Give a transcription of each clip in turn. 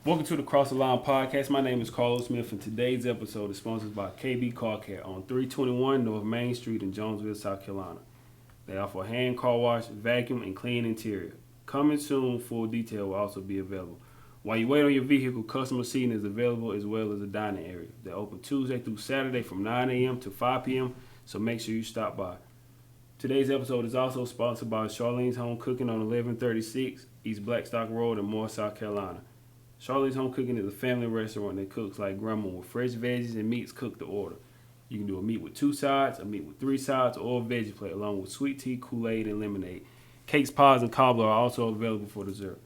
Welcome to the Cross the Line podcast. My name is Carlos Smith, and today's episode is sponsored by KB Car Care on 321 North Main Street in Jonesville, South Carolina. They offer a hand car wash, vacuum, and clean interior. Coming soon, full detail will also be available. While you wait on your vehicle, customer seating is available as well as a dining area. They're open Tuesday through Saturday from 9 a.m. to 5 p.m., so make sure you stop by. Today's episode is also sponsored by Charlene's Home Cooking on 1136 East Blackstock Road in Moore, South Carolina. Charlene's Home Cooking is a family restaurant that cooks like grandma with fresh veggies and meats cooked to order. You can do a meat with 2 sides, a meat with 3 sides, or a veggie plate along with sweet tea, Kool-Aid, and lemonade. Cakes, pies, and cobbler are also available for dessert.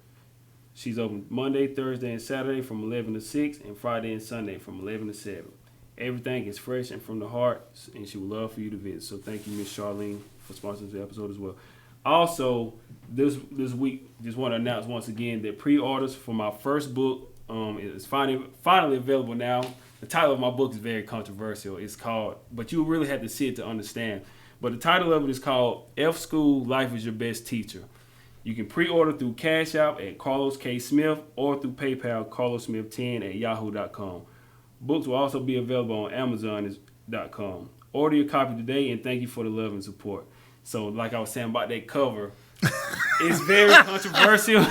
She's open Monday, Thursday, and Saturday from 11 to 6 and Friday and Sunday from 11 to 7. Everything is fresh and from the heart, and she would love for you to visit. So thank you, Miss Charlene, for sponsoring the episode as well. Also, this week, just want to announce once again that pre-orders for my first book is finally available now. The title of my book is very controversial. It's called, but you really have to see it to understand. But the title of it is called F School, Life is Your Best Teacher. You can pre-order through Cash App at Carlos K. Smith or through PayPal, carlossmith10@yahoo.com. Books will also be available on Amazon.com. Order your copy today, and thank you for the love and support. So, like I was saying about that cover, it's very controversial.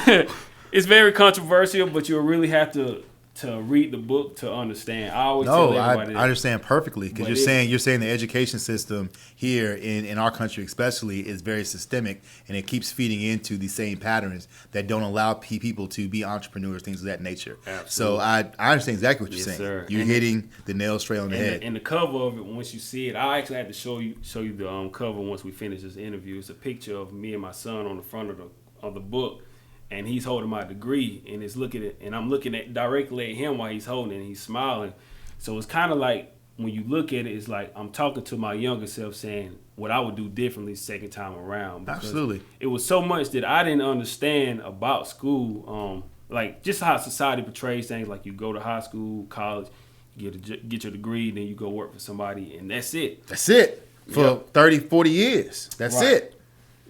It's very controversial, but you'll really have to read the book to understand. I always tell everybody I understand perfectly because you're saying the education system here in our country especially is very systemic, and it keeps feeding into the same patterns that don't allow people to be entrepreneurs, things of that nature. Absolutely. So I understand exactly what you're saying. Sir. You're hitting the nail straight on the head. And the cover of it, once you see it, I actually had to show you the cover once we finish this interview. It's a picture of me and my son on the front of the book. And he's holding my degree, and it's looking at, and I'm looking at directly at him while he's holding it, and he's smiling. So it's kind of like when you look at it, it's like I'm talking to my younger self, saying what I would do differently second time around. Absolutely, it was so much that I didn't understand about school, like just how society portrays things. Like you go to high school, college, get your degree, then you go work for somebody, and that's it. That's it for 30, 40 years. That's right. It.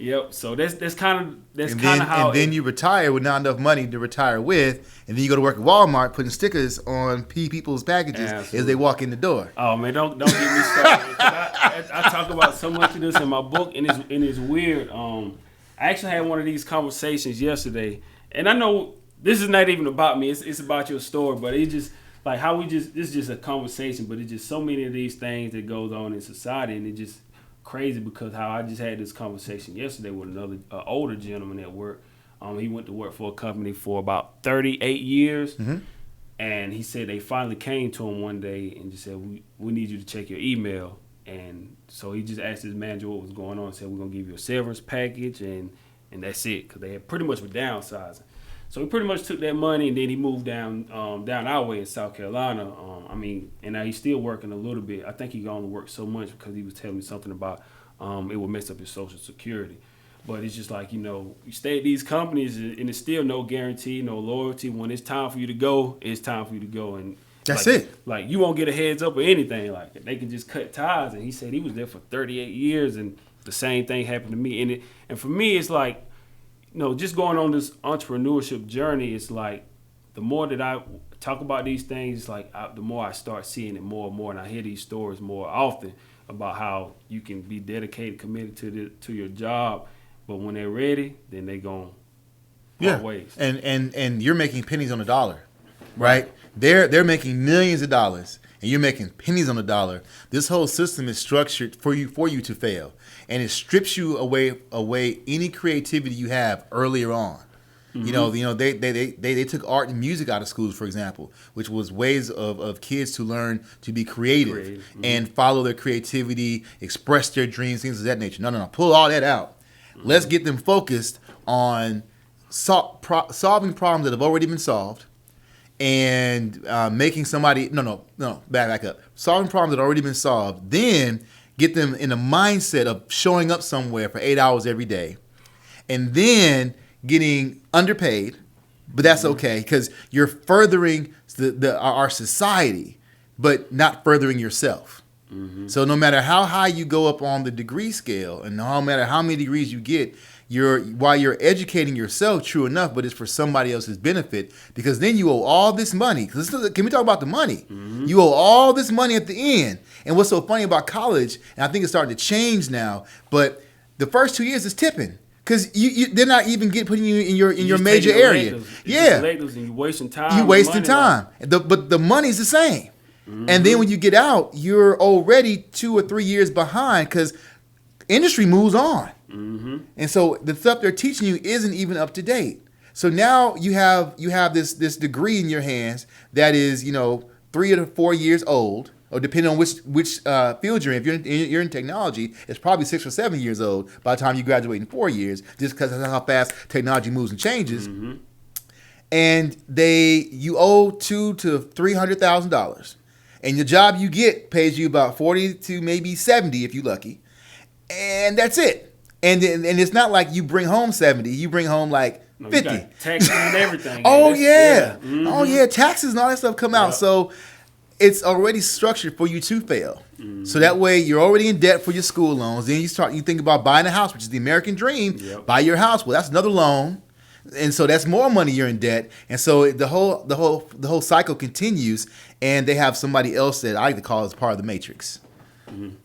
Yep. So that's kind of how. And then you retire with not enough money to retire with, and then you go to work at Walmart putting stickers on people's packages as they walk in the door. Oh man, don't get me started. I talk about so much of this in my book, and it's weird. I actually had one of these conversations yesterday, and I know this is not even about me. It's about your story, but it's just like how this is just a conversation, but it's just so many of these things that goes on in society, and it just crazy because how I just had this conversation yesterday with another older gentleman at work. He went to work for a company for about 38 years, and he said they finally came to him one day and just said, we need you to check your email. And so he just asked his manager what was going on and said, we're going to give you a severance package, and that's it, because they had pretty much were downsizing. So he pretty much took that money, and then he moved down our way in South Carolina. And now he's still working a little bit. I think he only worked so much because he was telling me something about it would mess up his Social Security. But it's just like, you stay at these companies, and it's still no guarantee, no loyalty. When it's time for you to go, it's time for you to go. And that's it. Like, you won't get a heads up or anything. Like, they can just cut ties. And he said he was there for 38 years, and the same thing happened to me. And for me, it's like, just going on this entrepreneurship journey, it's like the more that I talk about these things, it's like the more I start seeing it more and more, and I hear these stories more often about how you can be dedicated, committed to your job, but when they're ready, then they go part ways. And you're making pennies on the dollar, right? They're making millions of dollars, and you're making pennies on the dollar. This whole system is structured for you to fail, and it strips you away any creativity you have earlier on. Mm-hmm. They took art and music out of schools, for example, which was ways of kids to learn to be creative and follow their creativity, express their dreams, things of that nature. No. Pull all that out. Mm-hmm. Let's get them focused on solving problems that have already been solved, and making somebody back up. Solving problems that have already been solved. Then get them in a mindset of showing up somewhere for 8 hours every day, and then getting underpaid, but that's okay because you're furthering our society, but not furthering yourself. Mm-hmm. So no matter how high you go up on the degree scale, and no matter how many degrees you get, while you're educating yourself, true enough, but it's for somebody else's benefit, because then you owe all this money. Can we talk about the money? You owe all this money at the end. And what's so funny about college, and I think it's starting to change now, but the first 2 years is tipping. Because they're not even putting you in your major area. And you wasting time. You wasting time. But the money's the same. And then when you get out, you're already 2 or 3 years behind because industry moves on. And so the stuff they're teaching you isn't even up to date. So now you have this degree in your hands that is 3 to 4 years old. Or depending on which field you're in. If you're in technology, it's probably 6 or 7 years old by the time you graduate in 4 years, just because that's how fast technology moves and changes. And you owe $200,000 to $300,000, and the job you get pays you about 40 to maybe 70 if you're lucky, and that's it. And it's not like you bring home 70; you bring home like 50. You got taxes and everything. Oh yeah, taxes and all that stuff come out. So it's already structured for you to fail. So that way you're already in debt for your school loans. Then you think about buying a house, which is the American dream. Buy your house. Well, that's another loan. And so that's more money you're in debt. And so the whole cycle continues, and they have somebody else that I like to call as part of the matrix.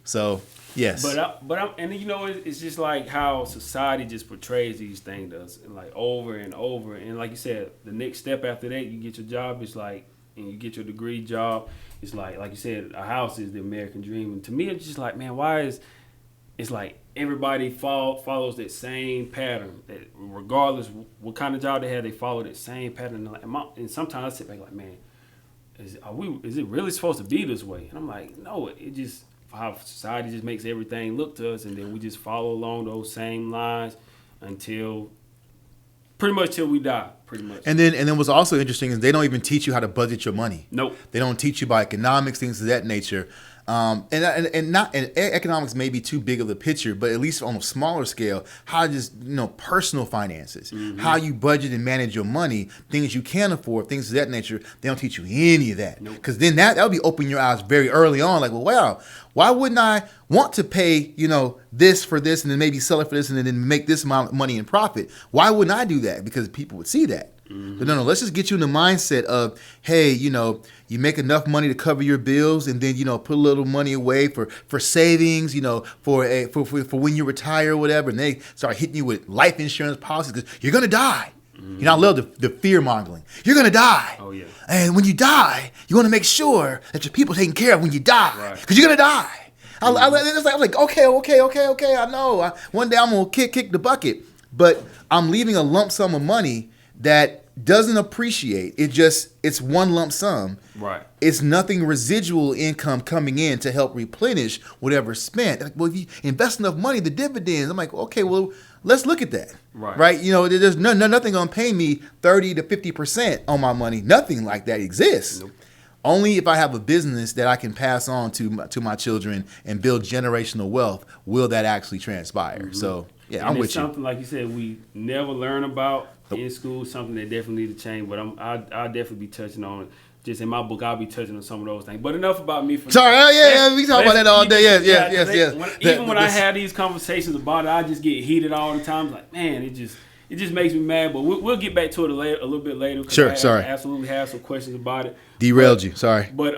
So, yes. But it's just like how society just portrays these things like over and over. And like you said, the next step after that, you get your job, it's like, and you get your degree job, it's like you said, a house is the American dream. And to me, it's just like, man, it's like everybody follows that same pattern. That regardless what kind of job they have, they follow that same pattern. And sometimes I sit back like, man, is it really supposed to be this way? And I'm like, no, it just how society just makes everything look to us, and then we just follow along those same lines until we die, pretty much. And then what's also interesting is they don't even teach you how to budget your money. Nope. They don't teach you about economics, things of that nature. And economics may be too big of a picture, but at least on a smaller scale, how just personal finances, how you budget and manage your money, things you can afford, things of that nature. They don't teach you any of that, because then that would be opening your eyes very early on. Like, well, wow, why wouldn't I want to pay this for this and then maybe sell it for this and then make this amount of money in profit? Why wouldn't I do that? Because people would see that. But no, let's just get you in the mindset of, hey, you make enough money to cover your bills, and then put a little money away for savings, for when you retire or whatever, and they start hitting you with life insurance policies because you're gonna die. I love the fear mongering. You're gonna die. Oh yeah. And when you die, you want to make sure that your people are taken care of when you die, because you're gonna die. I was like, okay. I know. One day I'm gonna kick the bucket, but I'm leaving a lump sum of money that doesn't appreciate. It's one lump sum. Right. It's nothing residual income coming in to help replenish whatever's spent. Like, well, if you invest enough money, the dividends. I'm like, okay, well, let's look at that. Right. There's nothing gonna pay me 30 to 50% on my money. Nothing like that exists. Nope. Only if I have a business that I can pass on to my children and build generational wealth will that actually transpire. So yeah, I'm with you. Something like you said we never learn about in school. Something that definitely need to change. But I'll definitely be touching on it. Just in my book, I'll be touching on some of those things. But enough about me. Sorry, we talk about that all day. Yes. Even when I have these conversations about it, I just get heated all the time. It's like, man, it just makes me mad. But we'll get back to it a little bit later. Sure, sorry. I absolutely have some questions about it. Derailed you, sorry. But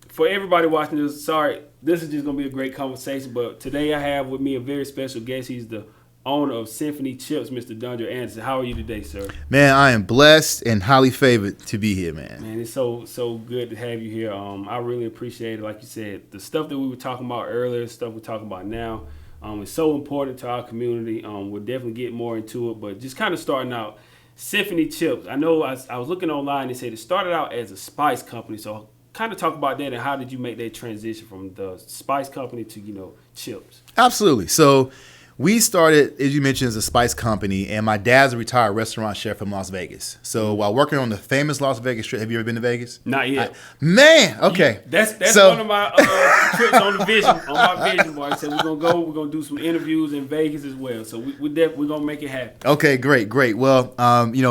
for everybody watching this, sorry, this is just going to be a great conversation. But today I have with me a very special guest. He's the owner of Symphony Chips, Mr. Dondre Anderson. How are you today, sir? Man, I am blessed and highly favored to be here, man. Man, it's so good to have you here. I really appreciate it. Like you said, the stuff that we were talking about earlier, stuff we're talking about now, is so important to our community. We'll definitely get more into it, but just kind of starting out, Symphony Chips. I know I was looking online, they said it started out as a spice company, so kind of talk about that and how did you make that transition from the spice company to, chips? Absolutely. So we started, as you mentioned, as a spice company, and my dad's a retired restaurant chef from Las Vegas. So while working on the famous Las Vegas Strip, have you ever been to Vegas? Not yet. Man, okay. That's one of my trips on my vision board. I said we're gonna do some interviews in Vegas as well. So we're gonna make it happen. Okay, great. Well,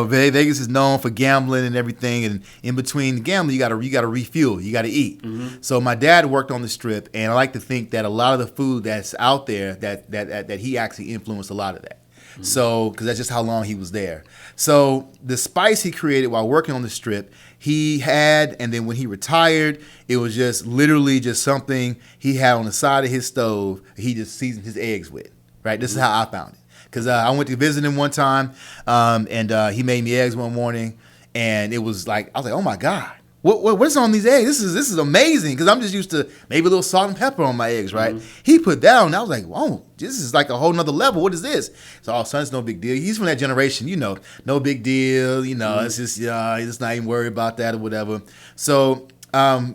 Vegas is known for gambling and everything, and in between the gambling, you gotta refuel, you gotta eat. So my dad worked on the Strip, and I like to think that a lot of the food that's out there that he actually influenced a lot of that. So, because that's just how long he was there. So the spice he created while working on the strip, he had, and then when he retired, it was just literally just something he had on the side of his stove. He just seasoned his eggs with. Right. This is how I found it. Because I went to visit him one time, and he made me eggs one morning, and it was like, I was like, oh my God, what's on these eggs? This is amazing, because I'm just used to maybe a little salt and pepper on my eggs, right? He put that on, and I was like, whoa, this is like a whole nother level. What is this? So all of a sudden, it's no big deal. He's from that generation, no big deal. It's just, it's not even worried about that or whatever. So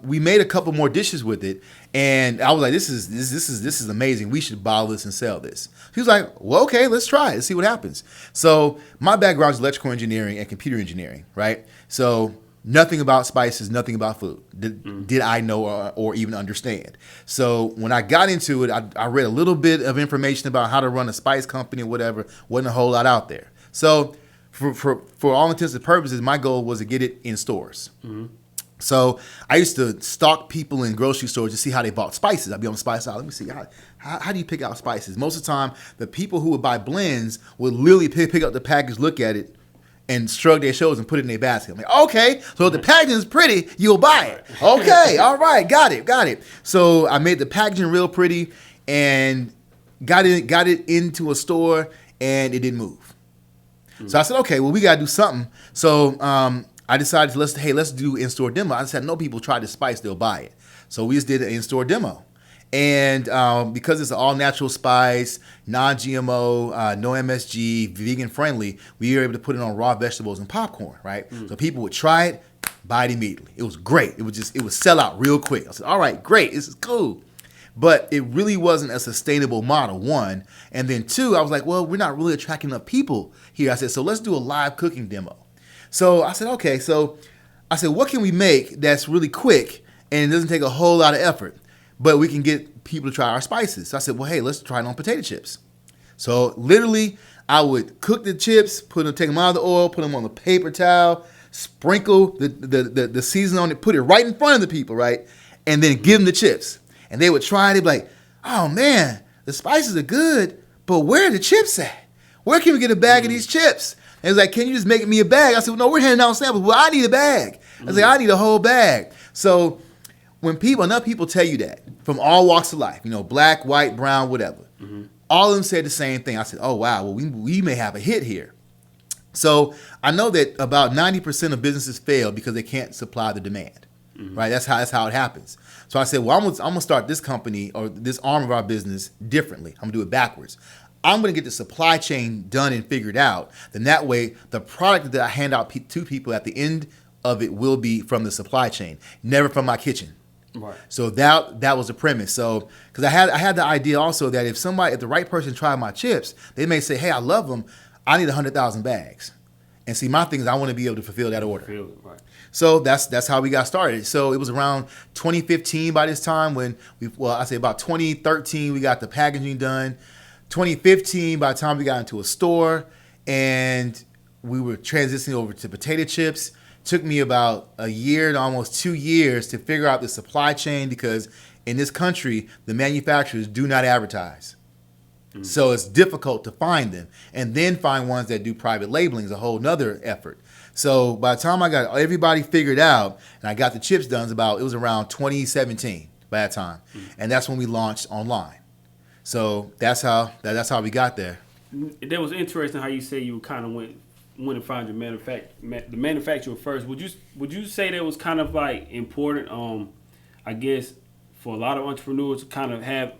we made a couple more dishes with it. And I was like, this is amazing. We should bottle this and sell this. He was like, well, okay, let's try it. Let's see what happens. So my background is electrical engineering and computer engineering, right? So nothing about spices, nothing about food did I know or even understand. So when I got into it, I read a little bit of information about how to run a spice company or whatever. Wasn't a whole lot out there. So for all intents and purposes, my goal was to get it in stores. So I used to stalk people in grocery stores to see how they bought spices. I'd be on the spice aisle. Let me see, how do you pick out spices? Most of the time, the people who would buy blends would literally pick up the package, look at it, and shrug their shoulders and put it in their basket. I'm like, okay, so if the packaging is pretty, you'll buy it. Okay, all right, got it. So I made the packaging real pretty and got it into a store, and it didn't move. So I said, okay, well, we got to do something. So I decided let's do in-store demo. I said, no, people try this spice, they'll buy it. So we just did an in-store demo. And because it's an all-natural spice, non-GMO, no MSG, vegan-friendly, we were able to put it on raw vegetables and popcorn, right? So people would try it, buy it immediately. It was great. It would sell out real quick. I said, all right, great, this is cool. But it really wasn't a sustainable model, one. And then two, I was like, well, we're not really attracting enough people here. I said, so let's do a live cooking demo. So I said, okay. So I said, what can we make that's really quick and it doesn't take a whole lot of effort, but we can get people to try our spices? So I said, well, hey, let's try it on potato chips. So literally, I would cook the chips, take them out of the oil, put them on the paper towel, sprinkle the seasoning on it, put it right in front of the people, right? And then give them the chips. And they would try it. They'd be like, oh, man, the spices are good, but where are the chips at? Where can we get a bag of these chips? And it's like, can you just make me a bag? I said, well, no, we're handing out samples. Well, I need a bag. I was like, I need a whole bag. So when enough people tell you that from all walks of life, black, white, brown, whatever, all of them said the same thing. I said, oh, wow, well, we may have a hit here. So I know that about 90% of businesses fail because they can't supply the demand, right? That's how it happens. So I said, well, I'm going to start this company or this arm of our business differently. I'm going to do it backwards. I'm going to get the supply chain done and figured out. Then that way, the product that I hand out to people at the end of it will be from the supply chain, never from my kitchen. Right. So that was the premise. So because I had the idea also that if the right person tried my chips, they may say, hey, I love them. I need 100,000 bags. And see, my thing is I want to be able to fulfill that order. Right. So that's how we got started. So it was around 2015 by this time when I say about 2013 we got the packaging done. 2015 by the time we got into a store and we were transitioning over to potato chips. Took me about a year to almost 2 years to figure out the supply chain because in this country the manufacturers do not advertise. So it's difficult to find them. And then find ones that do private labeling is a whole nother effort. So by the time I got everybody figured out and I got the chips done, it was around 2017 by that time. And that's when we launched online. So that's how we got there. That was interesting how you say you kind of went and found your the manufacturer first. Would you say that was kind of like important? I guess for a lot of entrepreneurs to kind of have.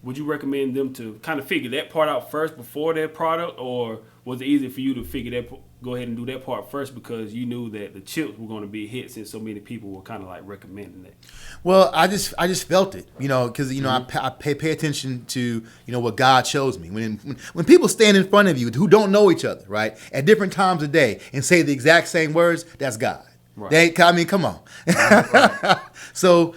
Would you recommend them to kind of figure that part out first before their product, or was it easy for you to go ahead and do that part first because you knew that the chips were going to be a hit since so many people were kind of like recommending it? Well, I just felt it, because I pay attention to what God shows me. When people stand in front of you who don't know each other, right, at different times of day and say the exact same words, that's God. Right. Come on. Right. So.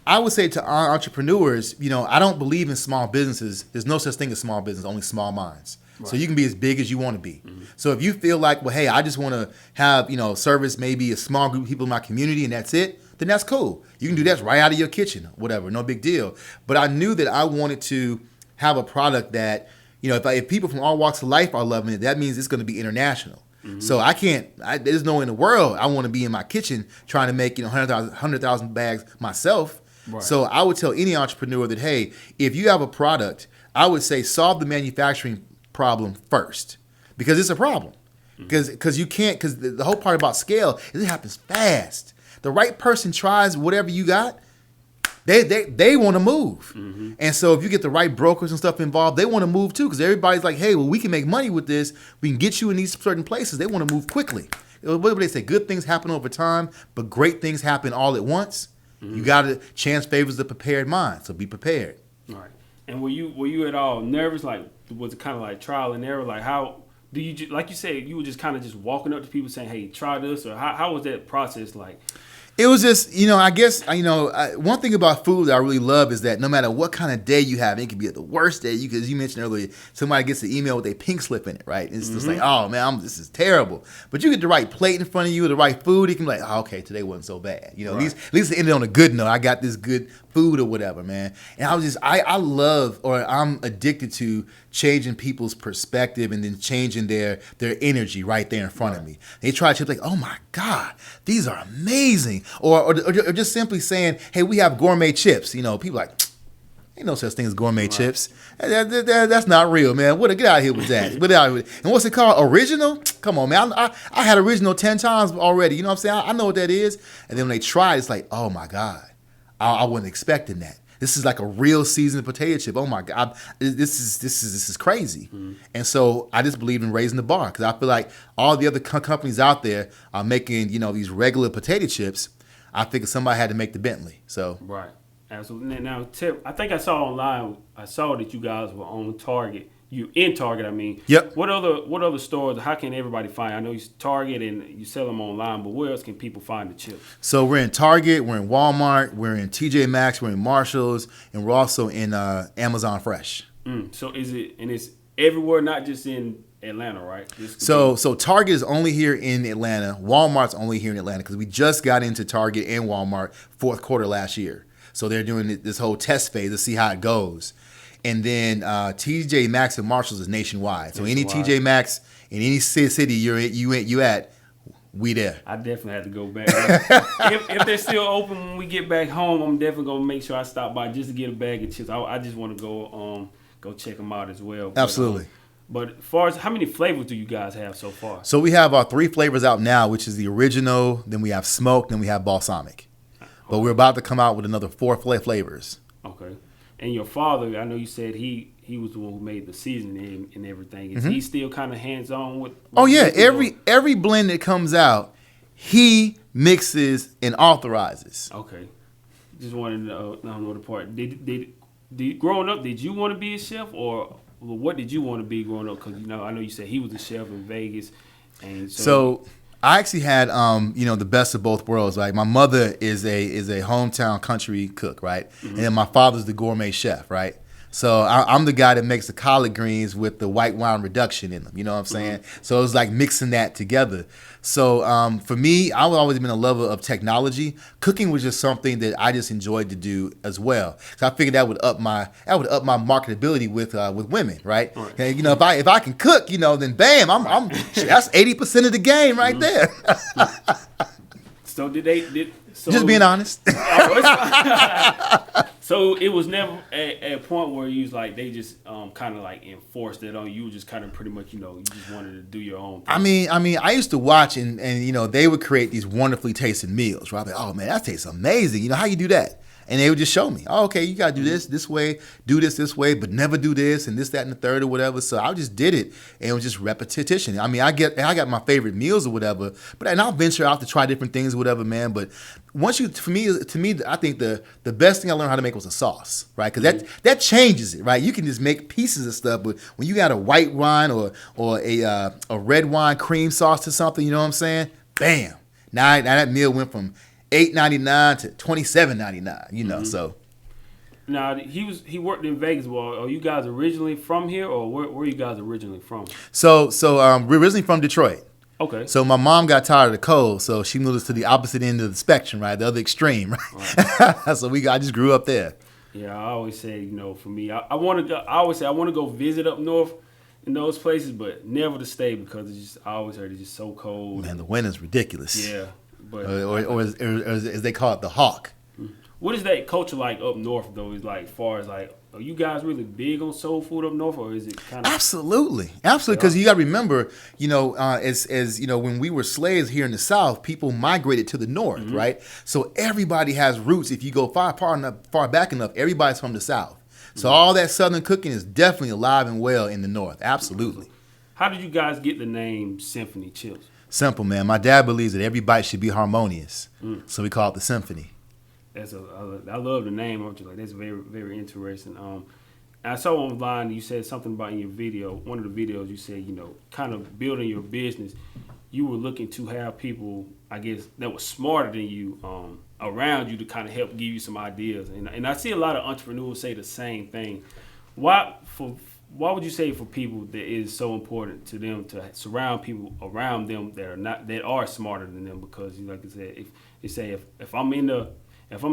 I would say to our entrepreneurs, I don't believe in small businesses. There's no such thing as small business, only small minds. Right. So you can be as big as you want to be. So if you feel like, well, hey, I just want to have, service maybe a small group of people in my community and that's it, then that's cool. You can do that right out of your kitchen, whatever, no big deal. But I knew that I wanted to have a product that if people from all walks of life are loving it, that means it's going to be international. So I can't. There's no way in the world I want to be in my kitchen trying to make 100,000 bags myself. Right. So I would tell any entrepreneur that, hey, if you have a product, I would say solve the manufacturing problem first, because it's a problem. Because you can't. Because the whole part about scale is it happens fast. The right person tries whatever you got. They want to move. And so if you get the right brokers and stuff involved, they want to move too, because everybody's like, hey, well, we can make money with this. We can get you in these certain places. They want to move quickly. What do they say? Good things happen over time, but great things happen all at once. You got to, chance favors the prepared mind, so be prepared. All right. And were you at all nervous? Like, was it kind of like trial and error? Like, how do you, like you said, you were just kind of just walking up to people saying, hey, try this? Or how was that process like? It was just, I guess, one thing about food that I really love is that no matter what kind of day you have, it can be the worst day. As you mentioned earlier, somebody gets an email with a pink slip in it, right? It's just like, oh, man, this is terrible. But you get the right plate in front of you, the right food, you can be like, oh, okay, today wasn't so bad. Right. At least it ended on a good note. I got this good food or whatever, man. And I'm addicted to changing people's perspective and then changing their energy right there in front of me. They try chips like, oh my God, these are amazing. Or just simply saying, hey, we have gourmet chips. People like, ain't no such thing as gourmet chips. That's not real, man. Get out of here with that. And what's it called? Original? Come on, man. I had original 10 times already. You know what I'm saying? I know what that is. And then when they try it, it's like, oh my God, I wasn't expecting that. This is like a real seasoned potato chip. Oh my God, this is crazy. And so I just believe in raising the bar, because I feel like all the other companies out there are making these regular potato chips. I figured somebody had to make the Bentley. So right, absolutely. Now, Tip, I think I saw online. I saw that you guys were on Target. You in Target, I mean. Yep. What other stores? How can everybody find? I know you Target and you sell them online, but where else can people find the chips? So we're in Target, we're in Walmart, we're in TJ Maxx, we're in Marshalls, and we're also in Amazon Fresh. So it's everywhere, not just in Atlanta, right? So Target is only here in Atlanta. Walmart's only here in Atlanta because we just got into Target and Walmart fourth quarter last year. So they're doing this whole test phase to see how it goes. And then TJ Maxx and Marshalls is nationwide. So any TJ Maxx in any city you at, we there. I definitely have to go back. if they're still open when we get back home, I'm definitely gonna make sure I stop by just to get a bag of chips. I just want to go check them out as well. Absolutely. But as far as how many flavors do you guys have so far? So we have our 3 flavors out now, which is the original, then we have smoked, then we have balsamic. But we're about to come out with another 4 flavors. Okay. And your father, I know you said he was the one who made the seasoning and everything. Is he still kind of hands-on with Oh, yeah. Every blend that comes out, he mixes and authorizes. Okay. Just wanted to know the part. Did growing up, did you want to be a chef, or what did you want to be growing up? Because, I know you said he was a chef in Vegas. And so I actually had, the best of both worlds. Like, my mother is a hometown country cook, right? And then my father's the gourmet chef, right? So I'm the guy that makes the collard greens with the white wine reduction in them. You know what I'm saying? So it was like mixing that together. So for me, I've always been a lover of technology. Cooking was just something that I just enjoyed to do as well. So I figured that would up my marketability with women, right? And, if I can cook, then bam, I'm that's 80% of the game right there. So just being honest. So it was never a point where you was like, they just kind of like enforced it on you. Just kind of pretty much, you just wanted to do your own thing. I mean, I used to watch and they would create these wonderfully tasting meals, right? Like, oh man, that tastes amazing. How you do that? And they would just show me, oh, okay, you got to do this way, do this way, but never do this and this, that, and the third or whatever. So I just did it, and it was just repetition. I mean, I got my favorite meals or whatever, and I'll venture out to try different things or whatever, man. But to me, I think the best thing I learned how to make was a sauce, right? Because that changes it, right? You can just make pieces of stuff, but when you got a white wine or a red wine cream sauce to something, you know what I'm saying? Bam! Now that meal went from $8.99 to $27.99, so. Now he worked in Vegas. Well, are you guys originally from here, or where are you guys originally from? So we're originally from Detroit. Okay. So my mom got tired of the cold, so she moved us to the opposite end of the spectrum, right, the other extreme, right? So I just grew up there. Yeah, I always say, for me, I want to go. I always say I want to go visit up north in those places, but never to stay because I always heard it's just so cold. Man, the wind is ridiculous. Yeah, but or as they call it, the hawk. what is that culture like up north though? Is like, far as like, are you guys really big on soul food up north, or is it kind of? Absolutely. Because you got to remember, as when we were slaves here in the South, people migrated to the North, right? So everybody has roots. If you go far back enough, everybody's from the South. So all that Southern cooking is definitely alive and well in the North. Absolutely. How did you guys get the name Symphony Chips? Simple, man. My dad believes that every bite should be harmonious, so we call it the symphony. I love the name. I'm just like, that's very, very interesting. I saw online you said something about in your video. One of the videos you said, kind of building your business. You were looking to have people, I guess, that were smarter than you around you to kind of help give you some ideas. And I see a lot of entrepreneurs say the same thing. Why would you say for people that it is so important to them to surround people around them that are smarter than them? Because like I said, if I'm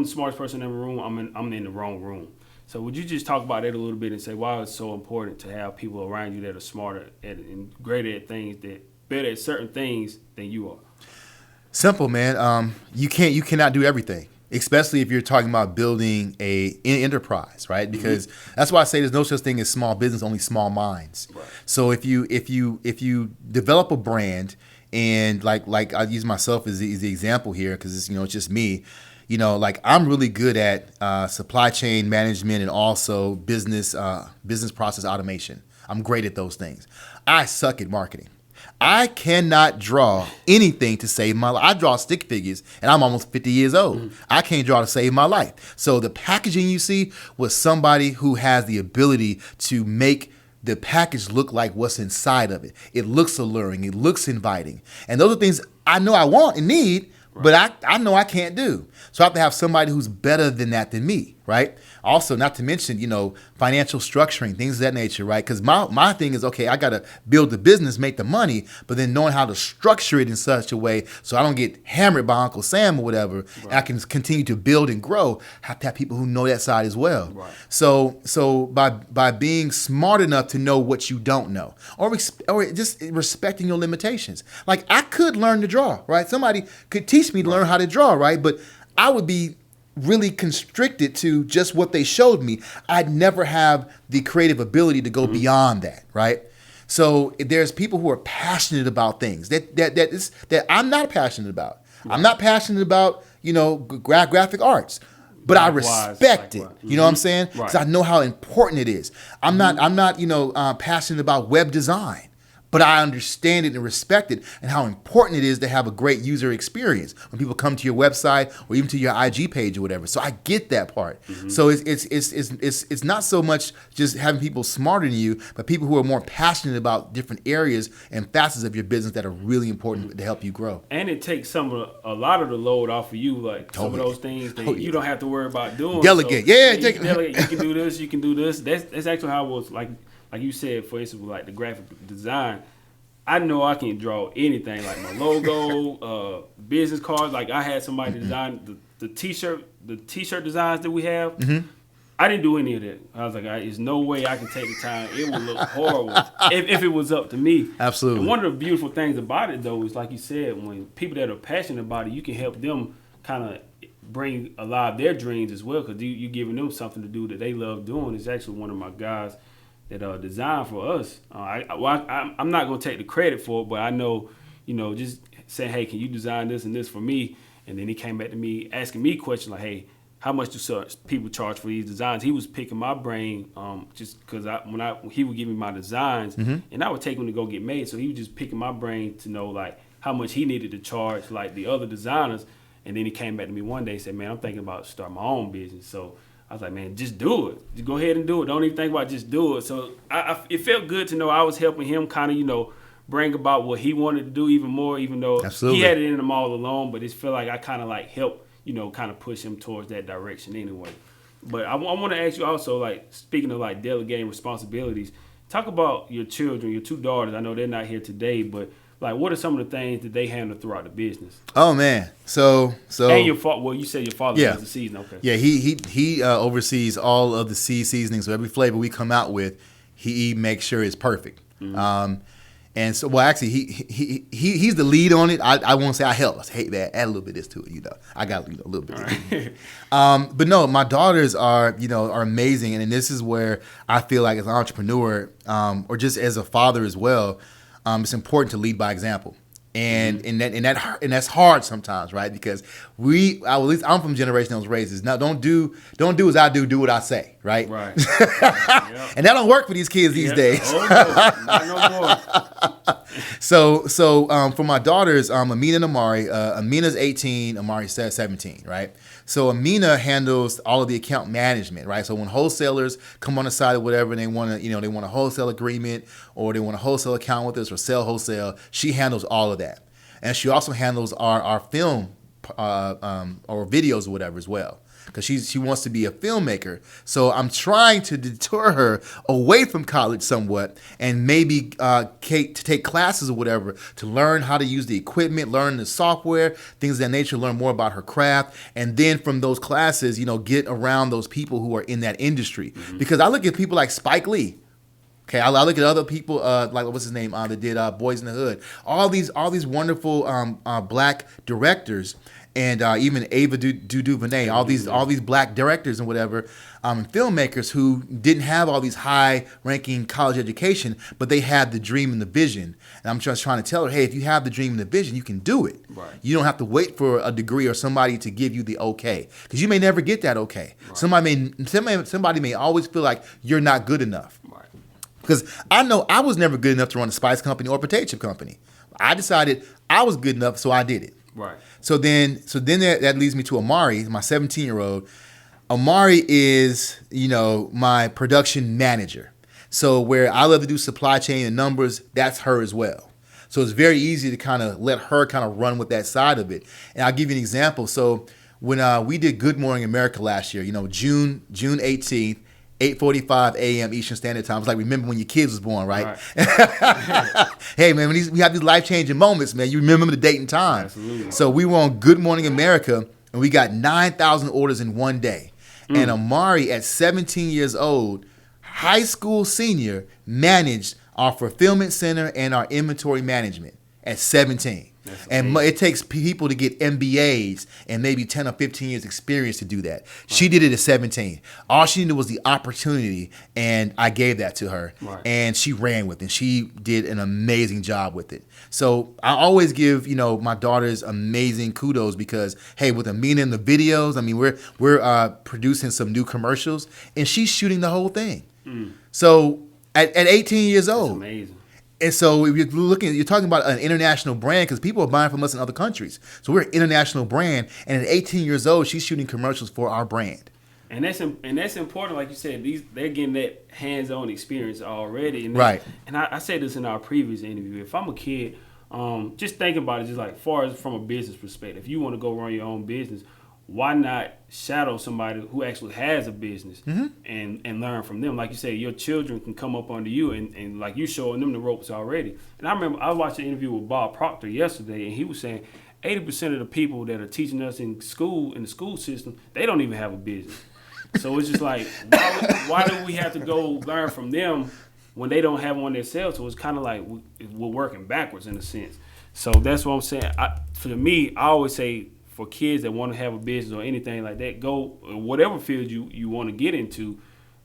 the smartest person in the room, I'm in the wrong room. So would you just talk about that a little bit and say why it's so important to have people around you that are smarter and greater at things, that better at certain things than you are? Simple, man. You cannot do everything, especially if you're talking about building an enterprise, right? Because that's why I say there's no such thing as small business, only small minds. Right. So if you develop a brand, and like I use myself as the example here because it's just me. Like I'm really good at supply chain management and also business process automation. I'm great at those things. I suck at marketing. I cannot draw anything to save my life. I draw stick figures, and I'm almost 50 years old. I can't draw to save my life. So the packaging you see was somebody who has the ability to make the package look like what's inside of it. It looks alluring. It looks inviting. And those are things I know I want and need, but I know I can't do. So I have to have somebody who's better than that than me, right? Also, not to mention, financial structuring, things of that nature, right? Because my thing is, okay, I got to build the business, make the money, but then knowing how to structure it in such a way so I don't get hammered by Uncle Sam or whatever, and I can continue to build and grow, have to have people who know that side as well. Right. So by being smart enough to know what you don't know, or just respecting your limitations. Like I could learn to draw, right? Somebody could teach me to learn how to draw, right? But I would be really constricted to just what they showed me. I'd never have the creative ability to go beyond that, right? So there's people who are passionate about things that I'm not passionate about. Right. I'm not passionate about, graphic arts, but I respect it. You know what I'm saying? Because I know how important it is. I'm not passionate about web design. But I understand it and respect it and how important it is to have a great user experience when people come to your website or even to your IG page or whatever. So I get that part. So it's not so much just having people smarter than you, but people who are more passionate about different areas and facets of your business that are really important to help you grow. And it takes a lot of the load off of you, like some of those things that you don't have to worry about doing. Delegate, delegate. You can do this. You can do this. That's actually how it was like. Like you said, for instance, like the graphic design, I know I can draw anything, like my logo, business cards. Like I had somebody design the t-shirt designs that we have. I didn't do any of that. I was like, there's no way I can take the time. It would look horrible if it was up to me. Absolutely. And one of the beautiful things about it, though, is like you said, when people that are passionate about it, you can help them kind of bring alive their dreams as well, because you're giving them something to do that they love doing. It's actually one of my guys that designed for us. I'm not going to take the credit for it, but I know, just saying, hey, can you design this and this for me? And then he came back to me asking me questions like, hey, how much do people charge for these designs? He was picking my brain just because he would give me my designs, and I would take them to go get made. So he was just picking my brain to know like how much he needed to charge like the other designers. And then he came back to me one day and said, man, I'm thinking about starting my own business. So I was like, man, just do it. Just go ahead and do it. Don't even think about it. Just do it. So it felt good to know I was helping him kind of, bring about what he wanted to do even more, even though he had it in him all along. But it felt like I kind of like helped, kind of push him towards that direction anyway. But I want to ask you also, like, speaking of like delegating responsibilities, talk about your children, your two daughters. I know they're not here today, but Like, what are some of the things that they handle throughout the business? Oh man, so And your father. Well, you said your father Yeah. does the season. Okay. yeah, he oversees all of the seasonings. So every flavor we come out with, he makes sure it's perfect. And so, well, actually, he's the lead on it. I won't say I help. I hate that. Add a little bit of this to it, I got a little bit. Right. But no, my daughters are amazing, and this is where I feel like as an entrepreneur, or just as a father as well, it's important to lead by example. And that's hard sometimes, right? Because at least I'm from a generation that was raised as, no, don't do as I do what I say, right? Right. And that don't work for these kids these days. Oh, no. Not no more. So for my daughters, Amina and Amari, Amina's 18, Amari's 17, right? So Amina handles all of the account management, right? So when wholesalers come on the side or whatever, and they want a wholesale agreement, or they want a wholesale account with us or sell wholesale, she handles all of that. And she also handles our film or videos or whatever as well, because she wants to be a filmmaker. So I'm trying to deter her away from college somewhat, and maybe to take classes or whatever to learn how to use the equipment, learn the software, things of that nature, learn more about her craft, and then from those classes, get around those people who are in that industry. Because I look at people like Spike Lee. Okay, I look at other people like what's his name that did Boys in the Hood. All these wonderful black directors, and even Ava DuVernay. All these black directors and whatever, and filmmakers who didn't have all these high-ranking college education, but they had the dream and the vision. And I'm just trying to tell her, hey, if you have the dream and the vision, you can do it. Right. You don't have to wait for a degree or somebody to give you the okay, because you may never get that okay. Right. Somebody may always feel like you're not good enough. Right. Because I know I was never good enough to run a spice company or a potato chip company. I decided I was good enough, so I did it. Right. So then that leads me to Amari, my 17-year-old. Amari is, my production manager. So where I love to do supply chain and numbers, that's her as well. So it's very easy to kind of let her kind of run with that side of it. And I'll give you an example. So when we did Good Morning America last year, June 18th, 8:45 a.m. Eastern Standard Time. It's like, remember when your kids was born, right? Hey, man, when we have these life-changing moments, man, you remember the date and time. Absolutely. So we were on Good Morning America, and we got 9,000 orders in one day. And Amari, at 17 years old, high school senior, managed our fulfillment center and our inventory management at 17. And it takes people to get MBAs and maybe 10 or 15 years experience to do that. Right. She did it at 17. All she needed was the opportunity, and I gave that to her. Right. And she ran with it. She did an amazing job with it. So I always give, my daughters amazing kudos, because, hey, with Amina in the videos, I mean, we're producing some new commercials, and she's shooting the whole thing. So at 18 years old. That's amazing. And so if you're talking about an international brand, because people are buying from us in other countries. So we're an international brand, and at 18 years old, she's shooting commercials for our brand. And that's important, like you said. They're getting that hands-on experience already. And right. And I said this in our previous interview. If I'm a kid, just thinking about it, just like far as from a business perspective, if you want to go run your own business, why not shadow somebody who actually has a business and learn from them? Like you said, your children can come up under you and like you showing them the ropes already. And I remember I watched an interview with Bob Proctor yesterday, and he was saying 80% of the people that are teaching us in the school system, they don't even have a business. So it's just like, why do we have to go learn from them when they don't have one themselves? So it's kind of like we're working backwards in a sense. So that's what I'm saying. For me, I always say, for kids that want to have a business or anything like that, go whatever field you want to get into,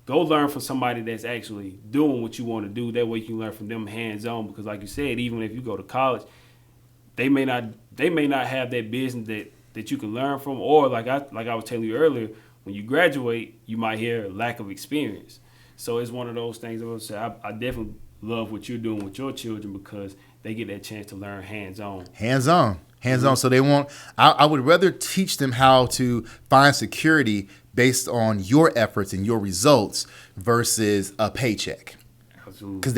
go learn from somebody that's actually doing what you want to do. That way you can learn from them hands-on, because like you said, even if you go to college, they may not have that business that you can learn from, or like I was telling you earlier, when you graduate, you might hear lack of experience. So it's one of those things I would say, I definitely love what you're doing with your children, because they get that chance to learn hands-on. Hands-on. So they won't. I would rather teach them how to find security based on your efforts and your results versus a paycheck. Absolutely. Because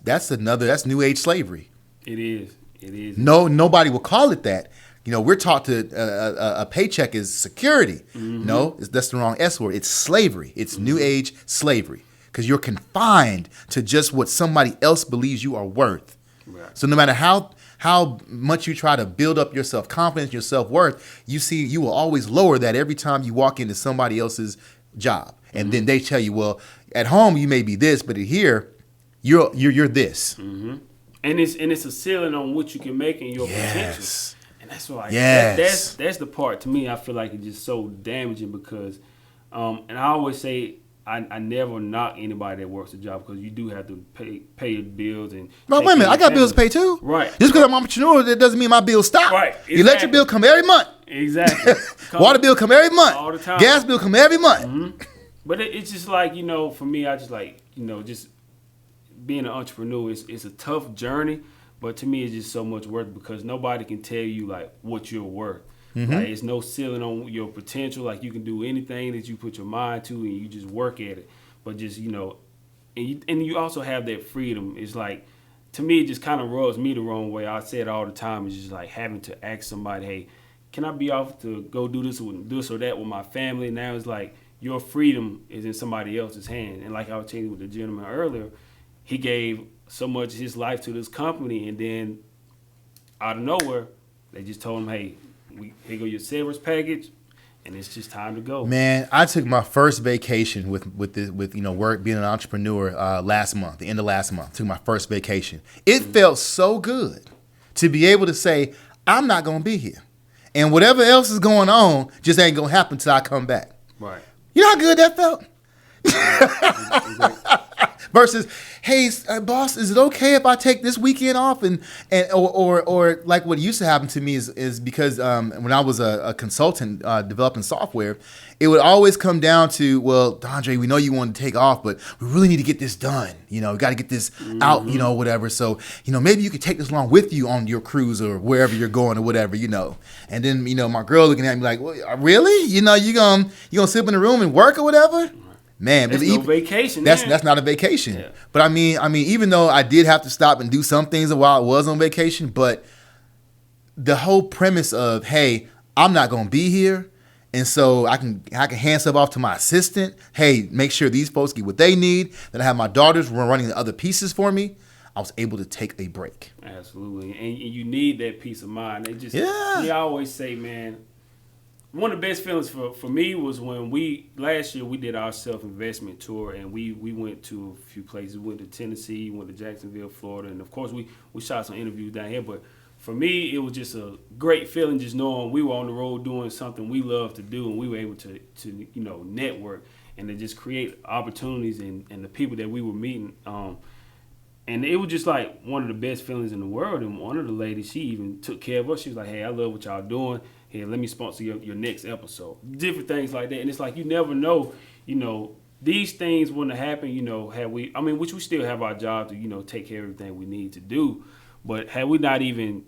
that's new age slavery. It is. Nobody will call it that. We're taught to a paycheck is security. No, that's the wrong S word. It's slavery. It's new age slavery, because you're confined to just what somebody else believes you are worth. Right. So no matter how much you try to build up your self-confidence, your self-worth, you will always lower that every time you walk into somebody else's job. And then they tell you, well, at home you may be this, but here you're this. Mm-hmm. And it's a ceiling on what you can make and your potential. And that's why that's the part to me I feel like it's just so damaging because and I always say I never knock anybody that works a job because you do have to pay your bills and. No, wait a minute, I got bills to pay too. Right. Just because I'm an entrepreneur, that doesn't mean my bills stop. Right. Exactly. Electric bill come every month. Exactly. Water bill come every month. All the time. Gas bill come every month. Mm-hmm. But it's just like for me, I just like just being an entrepreneur. It's a tough journey, but to me, it's just so much worth because nobody can tell you like what you're worth. Mm-hmm. Like, it's no ceiling on your potential. Like you can do anything that you put your mind to, and you just work at it. But just and you also have that freedom. It's like to me, it just kind of rubs me the wrong way. I say it all the time. It's just like having to ask somebody, "Hey, can I be off to go do this or that with my family?" Now it's like your freedom is in somebody else's hand. And like I was telling you with the gentleman earlier, he gave so much of his life to this company, and then out of nowhere, they just told him, "Hey, here go your severance package, and it's just time to go." Man, I took my first vacation with work, being an entrepreneur last month, the end of last month. Took my first vacation. It felt so good to be able to say, I'm not gonna be here, and whatever else is going on just ain't gonna happen till I come back. Right. You know how good that felt? Versus, hey, boss, is it okay if I take this weekend off? Or like what used to happen to me is because when I was a consultant developing software, it would always come down to, well, Dondre, we know you want to take off, but we really need to get this done. We got to get this out, whatever. So, maybe you could take this along with you on your cruise or wherever you're going or whatever, And then, my girl looking at me like, well, really? You gonna sit in the room and work or whatever? Man, that's no vacation. That's not a vacation. Yeah. But I mean, even though I did have to stop and do some things while I was on vacation, but the whole premise of, hey, I'm not gonna be here, and so I can hand stuff off to my assistant. Hey, make sure these folks get what they need. Then I have my daughters running the other pieces for me. I was able to take a break. Absolutely, and you need that peace of mind. I always say, man. One of the best feelings for me was when last year we did our self-investment tour, and we went to a few places. We went to Tennessee, went to Jacksonville, Florida, and of course we shot some interviews down here. But for me, it was just a great feeling just knowing we were on the road doing something we love to do, and we were able to network and to just create opportunities and the people that we were meeting. And it was just like one of the best feelings in the world. And one of the ladies, she even took care of us. She was like, "Hey, I love what y'all doing. Here, let me sponsor your next episode." Different things like that. And it's like you never know, these things wouldn't have happened, which we still have our job to, take care of everything we need to do. But had we not even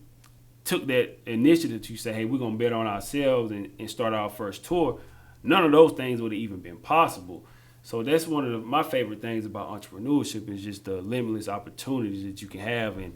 took that initiative to say, hey, we're going to bet on ourselves and start our first tour, none of those things would have even been possible. So that's one of my favorite things about entrepreneurship is just the limitless opportunities that you can have and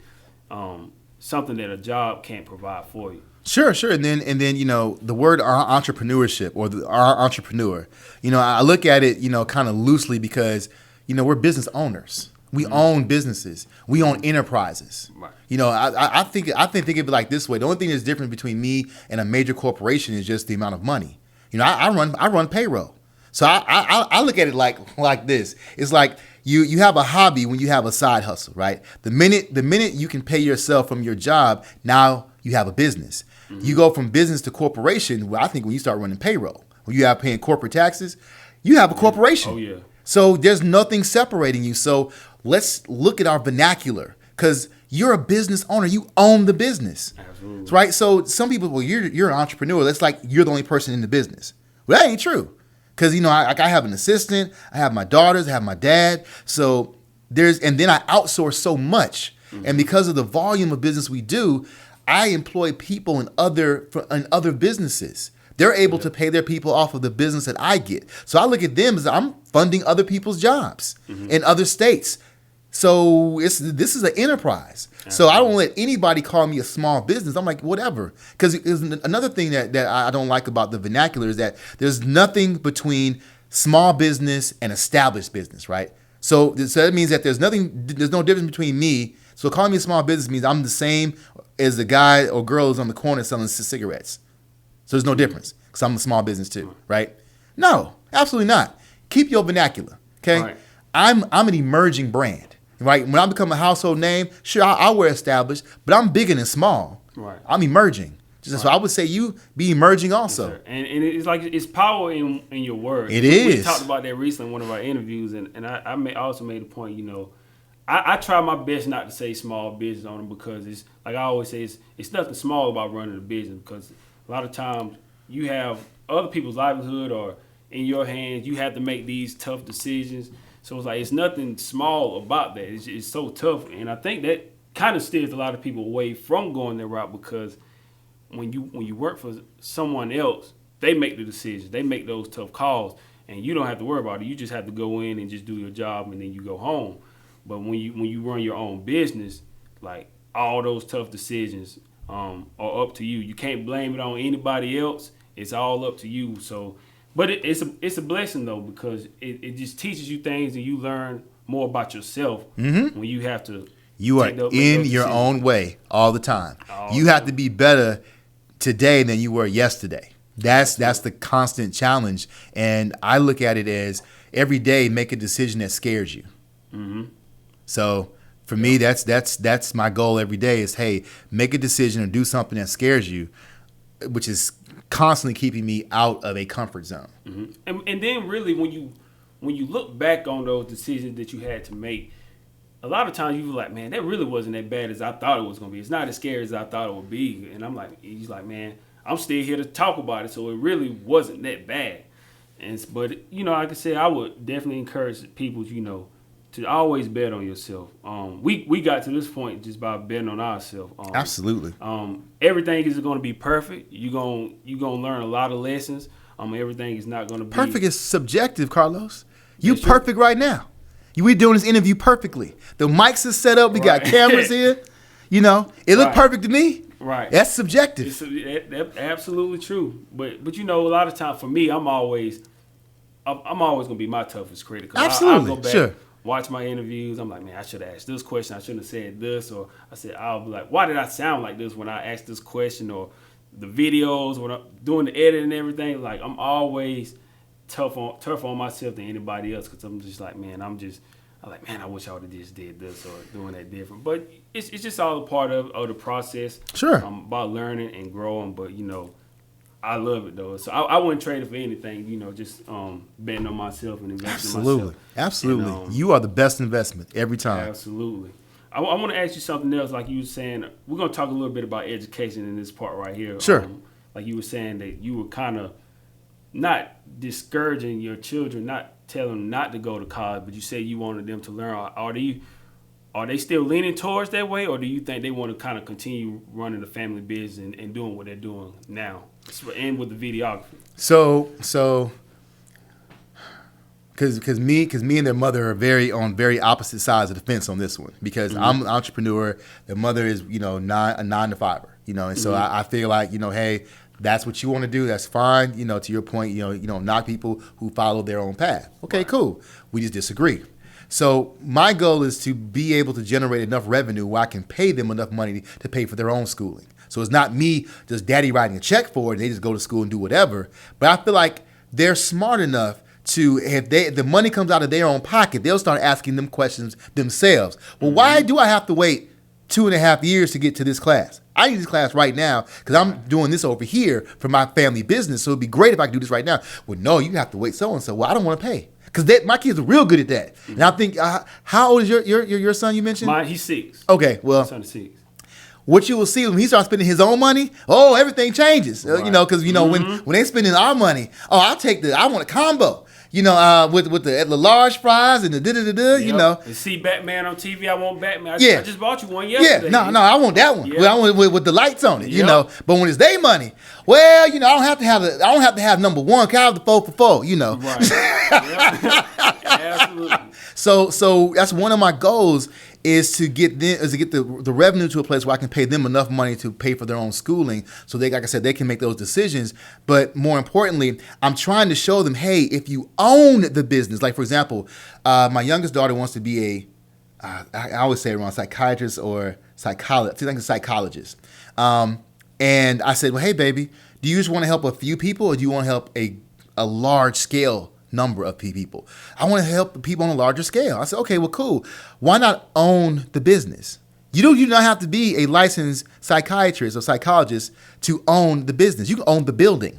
something that a job can't provide for you. Sure. And then the word entrepreneurship or our entrepreneur, I look at it, kind of loosely because, we're business owners. We own businesses. We own enterprises. Right. I think of it like this way. The only thing that's different between me and a major corporation is just the amount of money. I run payroll. So I look at it like this. It's like you have a hobby when you have a side hustle, right? The minute you can pay yourself from your job, now you have a business. Mm-hmm. You go from business to corporation. Well, I think when you start running payroll, when you have paying corporate taxes, you have a corporation. Oh yeah. So there's nothing separating you. So let's look at our vernacular because you're a business owner. You own the business. Absolutely. Right? So some people, well, you're an entrepreneur. That's like you're the only person in the business. Well, that ain't true. Because, I have an assistant, I have my daughters, I have my dad. So and then I outsource so much. Mm-hmm. And because of the volume of business we do, I employ people in other businesses. They're able to pay their people off of the business that I get. So I look at them as I'm funding other people's jobs in other states. So this is an enterprise. So I don't let anybody call me a small business. I'm like, whatever. Because another thing that I don't like about the vernacular is that there's nothing between small business and established business, right? So that means that there's no difference between me. So calling me a small business means I'm the same as the guy or girl who's on the corner selling cigarettes. So there's no difference because I'm a small business too, right? No, absolutely not. Keep your vernacular, okay? Right. I'm an emerging brand, right? When I become a household name, sure, I'll wear established, but I'm bigger than small. Right. I'm emerging. So I would say you be emerging also. Yes, and it's like it's power in your words. It is. We talked about that recently in one of our interviews, and I also made a point. I try my best not to say small business on them because it's like I always say it's nothing small about running a business because a lot of times you have other people's livelihood or in your hands. You have to make these tough decisions. So it's like it's nothing small about that. It's so tough, and I think that kind of steers a lot of people away from going that route because when you work for someone else, they make the decisions, they make those tough calls, and you don't have to worry about it. You just have to go in and just do your job, and then you go home. But when you run your own business, like all those tough decisions are up to you. You can't blame it on anybody else. It's all up to you. So, but it's a blessing though because it just teaches you things and you learn more about yourself when you have to. You are in your own way all the time. You have to be better today than you were yesterday. That's the constant challenge, and I look at it as every day make a decision that scares you. Mm-hmm. So for me, that's my goal every day is, hey, make a decision or do something that scares you, which is constantly keeping me out of a comfort zone. Mm-hmm. And then really when you look back on those decisions that you had to make, a lot of times you were like, man, that really wasn't as bad as I thought it was going to be. It's not as scary as I thought it would be. And I'm like, he's like, man, I'm still here to talk about it. So it really wasn't that bad. But like I said, I would definitely encourage people, to always bet on yourself. We got to this point just by betting on ourselves. Absolutely. Everything isn't going to be perfect. You're going to learn a lot of lessons. Everything is not going to be perfect. Is subjective, Carlos. You perfect right now. We doing this interview perfectly. The mics is set up. We got cameras here. It looked perfect to me. Right. That's subjective. That's absolutely true. But a lot of time for me, I'm always gonna be my toughest critic. Absolutely. I'll go back, sure. Watch my interviews. I'm like, man, I should have asked this question. I shouldn't have said this. Or I'll be like, why did I sound like this when I asked this question? Or the videos when I'm doing the edit and everything. Like I'm always tougher on myself than anybody else because I'm just like, man, I'm like, man, I wish I would have just did this or doing that different. But it's just all a part of the process. Sure. About learning and growing. But, I love it, though. So I wouldn't trade it for anything, just betting on myself and investing in myself. Absolutely. And, you are the best investment every time. Absolutely. I want to ask you something else. Like you were saying, we're going to talk a little bit about education in this part right here. Sure. Like you were saying that you were kind of not discouraging your children, not telling them not to go to college, but you said you wanted them to learn. Are they still leaning towards that way, or do you think they want to kind of continue running the family business and doing what they're doing now, and with the videography? So, because me and their mother are on very opposite sides of the fence on this one. Because I'm an entrepreneur, their mother is a 9-to-5er, and so I feel like hey, that's what you want to do. That's fine. To your point, not people who follow their own path. Okay, right. Cool. We just disagree. So my goal is to be able to generate enough revenue where I can pay them enough money to pay for their own schooling. So it's not me just daddy writing a check for it. They just go to school and do whatever. But I feel like they're smart enough to, if the money comes out of their own pocket, they'll start asking them questions themselves. Well, why do I have to wait 2.5 years to get to this class? I need this class right now because I'm doing this over here for my family business. So it'd be great if I could do this right now. Well, no, you have to wait so-and-so. Well, I don't want to pay. Because my kids are real good at that. And I think, how old is your son you mentioned? Mine, he's 6. Okay, well. My son is 6. What you will see when he starts spending his own money, everything changes. Right. Because, when they spending our money, I want a combo. With the large fries and the Yep. And see Batman on TV, I want Batman. I just bought you one yesterday. Yeah, no, I want that one. Yep. I want with the lights on it, But when it's their money, I don't have to have number one. Can I have the 4 for 4, Right. Absolutely. So that's one of my goals is to get the revenue to a place where I can pay them enough money to pay for their own schooling, so they, like I said, they can make those decisions. But more importantly, I'm trying to show them, hey, if you own the business, like for example, my youngest daughter wants to be I always say it wrong, psychiatrist or psychologist. I think it's psychologist. And I said, well, hey, baby, do you just want to help a few people or do you want to help a large scale number of people? I want to help people on a larger scale. I said, okay, well, cool. Why not own the business? You do not have to be a licensed psychiatrist or psychologist to own the business. You can own the building.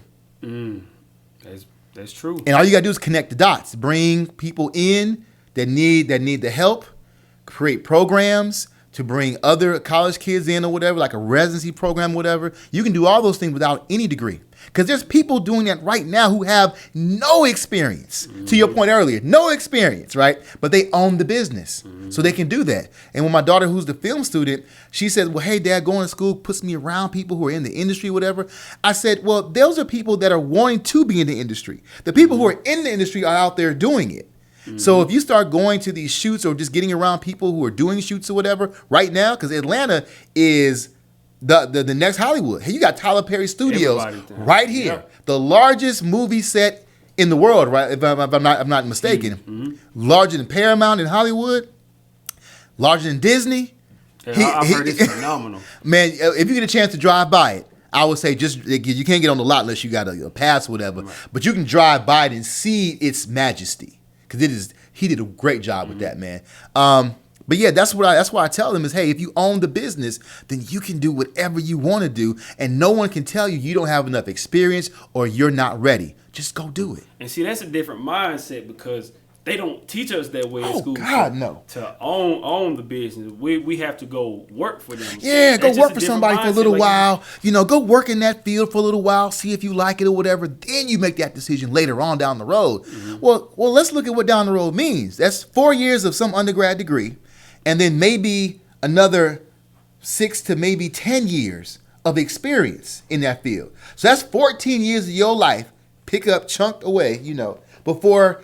That's true. And all you got to do is connect the dots. Bring people in that need the help. Create programs to bring other college kids in or whatever, like a residency program, whatever. You can do all those things without any degree. Because there's people doing that right now who have no experience. Mm-hmm. To your point earlier, no experience, right? But they own the business. Mm-hmm. So they can do that. And when my daughter, who's the film student, she said, well, hey, Dad, going to school puts me around people who are in the industry, whatever. I said, well, those are people that are wanting to be in the industry. The people who are in the industry are out there doing it. Mm-hmm. So if you start going to these shoots or just getting around people who are doing shoots or whatever right now, because Atlanta is the next Hollywood. Hey, you got Tyler Perry Studios right here, yep. The largest movie set in the world, right? If I'm not mistaken, mm-hmm. Larger than Paramount in Hollywood, larger than Disney. Yeah, I've heard it's phenomenal. Man, if you get a chance to drive by it, I would say just you can't get on the lot unless you got a pass or whatever. Right. But you can drive by it and see its majesty. Because he did a great job with that, man. But yeah, that's why I tell them is, hey, if you own the business, then you can do whatever you want to do, and no one can tell you don't have enough experience or you're not ready. Just go do it. And see, that's a different mindset because they don't teach us that way in school. Oh God, no. To own the business, we have to go work for them. Yeah, go work for somebody for a little while. Go work in that field for a little while, see if you like it or whatever. Then you make that decision later on down the road. Mm-hmm. Well, let's look at what down the road means. That's 4 years of some undergrad degree, and then maybe another 6 to maybe 10 years of experience in that field. So that's 14 years of your life, pick up, chunked away, before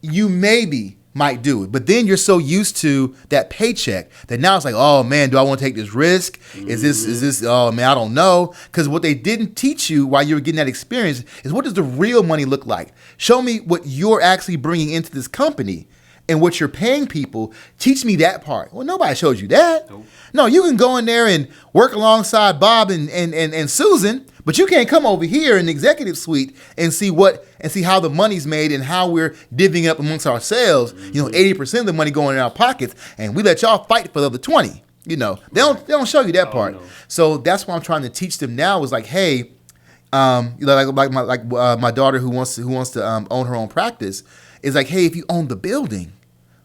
you maybe might do it. But then you're so used to that paycheck that now it's like, oh man, do I want to take this risk? Mm-hmm. Is this, oh man, I don't know. Because what they didn't teach you while you were getting that experience is what does the real money look like? Show me what you're actually bringing into this company and what you're paying people. Teach me that part. Well, nobody showed you that. Nope. No, you can go in there and work alongside Bob and Susan, but you can't come over here in the executive suite and see how the money's made and how we're divvying up amongst ourselves. Mm-hmm. 80% of the money going in our pockets, and we let y'all fight for the other 20. They don't show you that part. No. So that's what I'm trying to teach them now is like, hey, my daughter who wants to own her own practice is like, hey, if you own the building,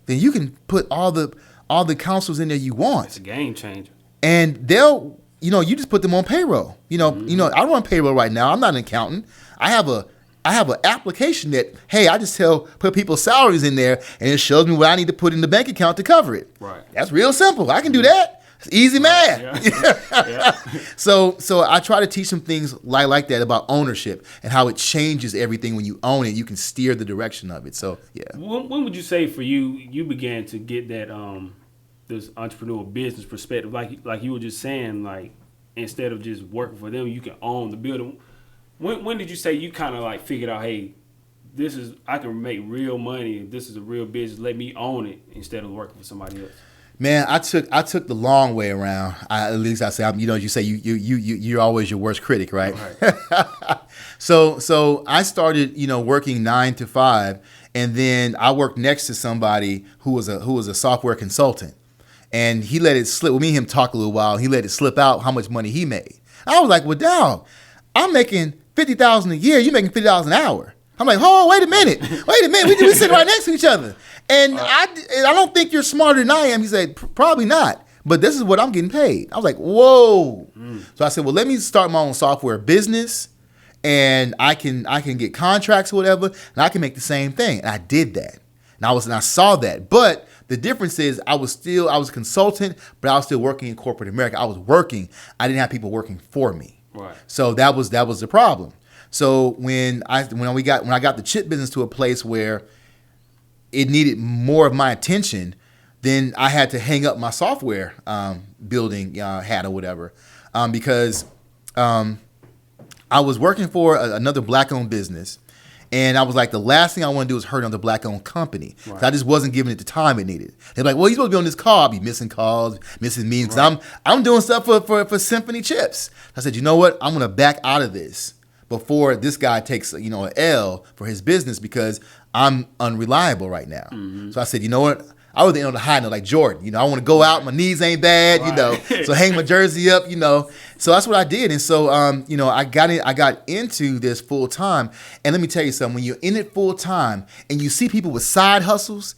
then you can put all the counselors in there you want. It's a game changer. And they'll, you just put them on payroll. Mm-hmm. I run payroll right now. I'm not an accountant. I have an application that, hey, I just put people's salaries in there and it shows me what I need to put in the bank account to cover it. Right. That's real simple. I can do that. It's easy math. Yeah. So I try to teach them things like that about ownership and how it changes everything when you own it. You can steer the direction of it. So yeah. When would you say for you began to get that this entrepreneurial business perspective, like you were just saying, like instead of just working for them, you can own the building. When did you say you kind of like figured out, hey, I can make real money. This is a real business. Let me own it instead of working for somebody else. Man, I took the long way around. At least I say, you say you're always your worst critic, right? Right. So I started, working 9 to 5, and then I worked next to somebody who was a software consultant, and he let it slip. Well, me and him talked a little while. He let it slip out how much money he made. I was like, well, dog, I'm making $50,000 a year. You're making $50 an hour. I'm like, oh, wait a minute. We sit right next to each other. And I don't think you're smarter than I am. He said, probably not. But this is what I'm getting paid. I was like, whoa. So I said, well, let me start my own software business, and I can get contracts or whatever, and I can make the same thing. And I did that. And I saw that. But the difference is I was a consultant, but I was still working in corporate America. I was working. I didn't have people working for me. Right. So that was the problem. So when I got the chip business to a place where it needed more of my attention, then I had to hang up my software building hat or whatever, because I was working for another black-owned business, And I was like, the last thing I want to do is hurt another black-owned company. Right. So I just wasn't giving it the time it needed. They're like, well, you're supposed to be on this call. I'll be missing calls, missing meetings. Right. I'm doing stuff for Symphony Chips. I said, you know what? I'm going to back out of this before this guy takes, an L for his business because I'm unreliable right now. Mm-hmm. So I said, you know what? I was on the high note like Jordan. I want to go out. My knees ain't bad, Right. So hang my jersey up, So that's what I did. And so, I got into this full time. And let me tell you something. When you're in it full time and you see people with side hustles,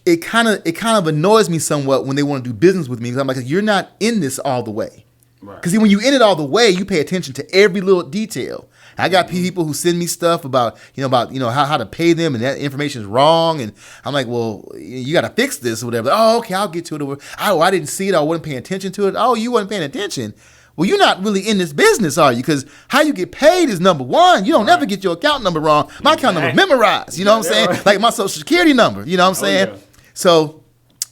it kind of annoys me somewhat when they want to do business with me. Because I'm like, you're not in this all the way. Because when you're in it all the way, you pay attention to every little detail. I got people who send me stuff about how to pay them, and that information is wrong, and I'm like, well, you got to fix this or whatever. Oh, okay, I'll get to it. Oh, I didn't see it. I wasn't paying attention to it. Oh, you wasn't paying attention. Well, you're not really in this business, are you? Because how you get paid is number one. You don't ever get your account number wrong. My account number memorized. You know what I'm saying? Right. Like my social security number. You know what I'm saying? Yeah. So,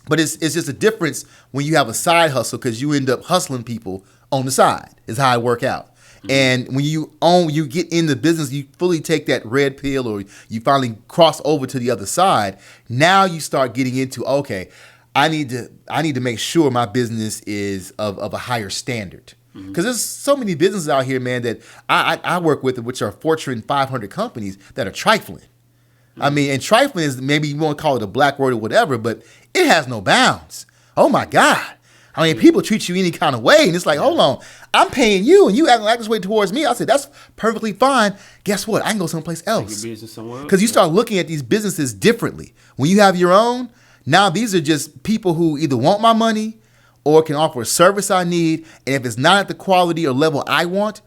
but it's just a difference when you have a side hustle because you end up hustling people on the side. Is how I work out. And when you get in the business, you fully take that red pill or you finally cross over to the other side. Now you start getting into, okay, I need to make sure my business is of a higher standard. Because there's so many businesses out here, man, that I work with, which are Fortune 500 companies that are trifling. I mean, and trifling is maybe you want to call it a black word or whatever, but it has no bounds. Oh, my God. I mean, people treat you any kind of way, and it's like, hold on, I'm paying you, and you acting like this way towards me. I said, that's perfectly fine. Guess what? I can go someplace else. Because you start looking at these businesses differently. When you have your own, now these are just people who either want my money or can offer a service I need, and if it's not at the quality or level I want,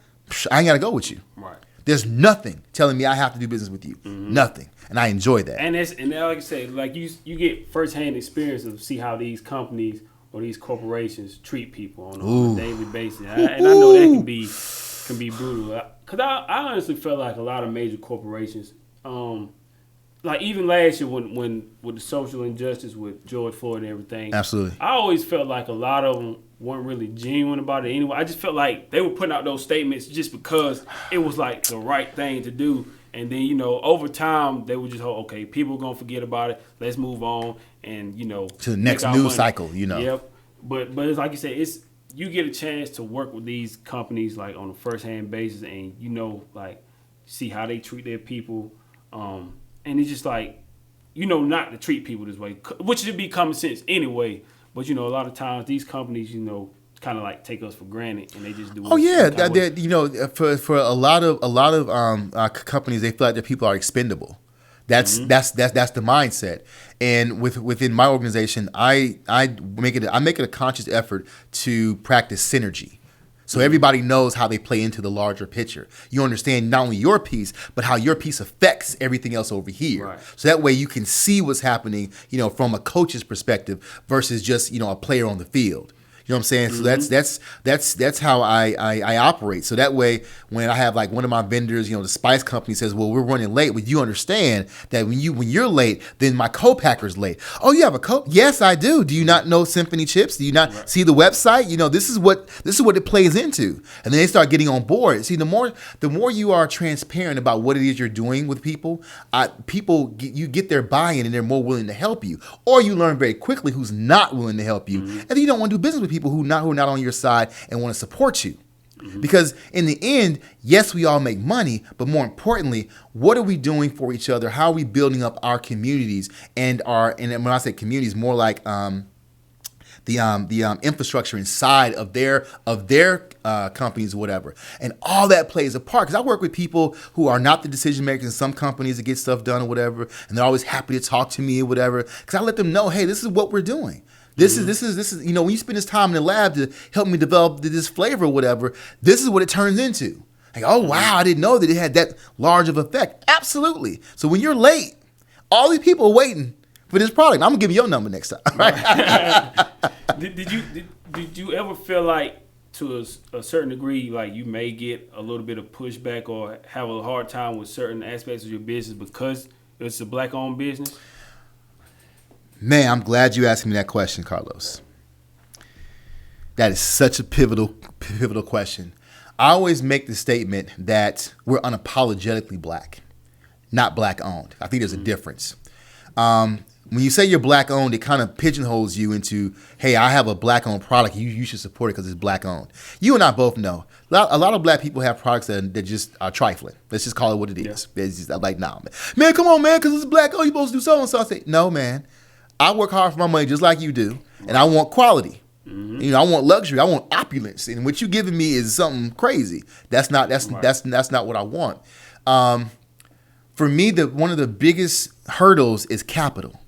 I ain't got to go with you. Right. There's nothing telling me I have to do business with you. Mm-hmm. Nothing. And I enjoy that. And like I said, like you get firsthand experience of see how these companies or these corporations treat people on a daily basis. And I know that can be brutal. Because I honestly felt like a lot of major corporations, like even last year when with the social injustice with George Floyd and everything. Absolutely. I always felt like a lot of them weren't really genuine about it anyway. I just felt like they were putting out those statements just because it was like the right thing to do. And then, over time, they would just hope, okay, people are going to forget about it. Let's move on and, to the next news cycle, Yep. But it's like you said, you get a chance to work with these companies, like, on a first-hand basis and, like, see how they treat their people. And it's just like, not to treat people this way, which should be common sense anyway. But, a lot of times these companies, kind of like take us for granted, and they just do. Oh yeah, for a lot of companies, they feel like their people are expendable. That's the mindset. And within my organization, I make it a conscious effort to practice synergy. So everybody knows how they play into the larger picture. You understand not only your piece, but how your piece affects everything else over here. Right. So that way you can see what's happening, from a coach's perspective versus just, a player on the field. You know what I'm saying? So that's how I operate. So that way, when I have like one of my vendors, the spice company says, "Well, we're running late," but you understand that when you're late, then my co-packer's late. Oh, you have a co? Yes, I do. Do you not know Symphony Chips? Do you not see the website? This is what it plays into, and then they start getting on board. See, the more you are transparent about what it is you're doing with people, you get their buy-in, and they're more willing to help you. Or you learn very quickly who's not willing to help you, and then you don't want to do business with people who are not on your side and want to support you. Mm-hmm. Because in the end, yes, we all make money, but more importantly, what are we doing for each other? How are we building up our communities and when I say communities, more like the infrastructure inside of their companies or whatever. And all that plays a part. Because I work with people who are not the decision makers in some companies that get stuff done or whatever, and they're always happy to talk to me or whatever. Because I let them know, hey, this is what we're doing. This is when you spend this time in the lab to help me develop this flavor or whatever, this is what it turns into. Like, oh, wow, I didn't know that it had that large of effect. Absolutely. So when you're late, all these people are waiting for this product. I'm going to give you your number next time. Right? Did you ever feel like to a certain degree, like you may get a little bit of pushback or have a hard time with certain aspects of your business because it's a black-owned business? Man, I'm glad you asked me that question, Carlos. That is such a pivotal question. I always make the statement that we're unapologetically black. not black owned. I think there's a difference. When you say you're black owned, it kind of pigeonholes you into, hey, I have a black owned product. You should support it because it's black owned. You and I both know a lot of black people have products that just are trifling. Let's just call it what it is. Yeah. It's just, I'm like, nah, man, come on, man, because it's black owned. You're supposed to do so and so. I say, no, man, I work hard for my money just like you do, and I want quality. Mm-hmm. You know, I want luxury. I want opulence, and what you giving me is something crazy. That's not what I want. For me, one of the biggest hurdles is capital.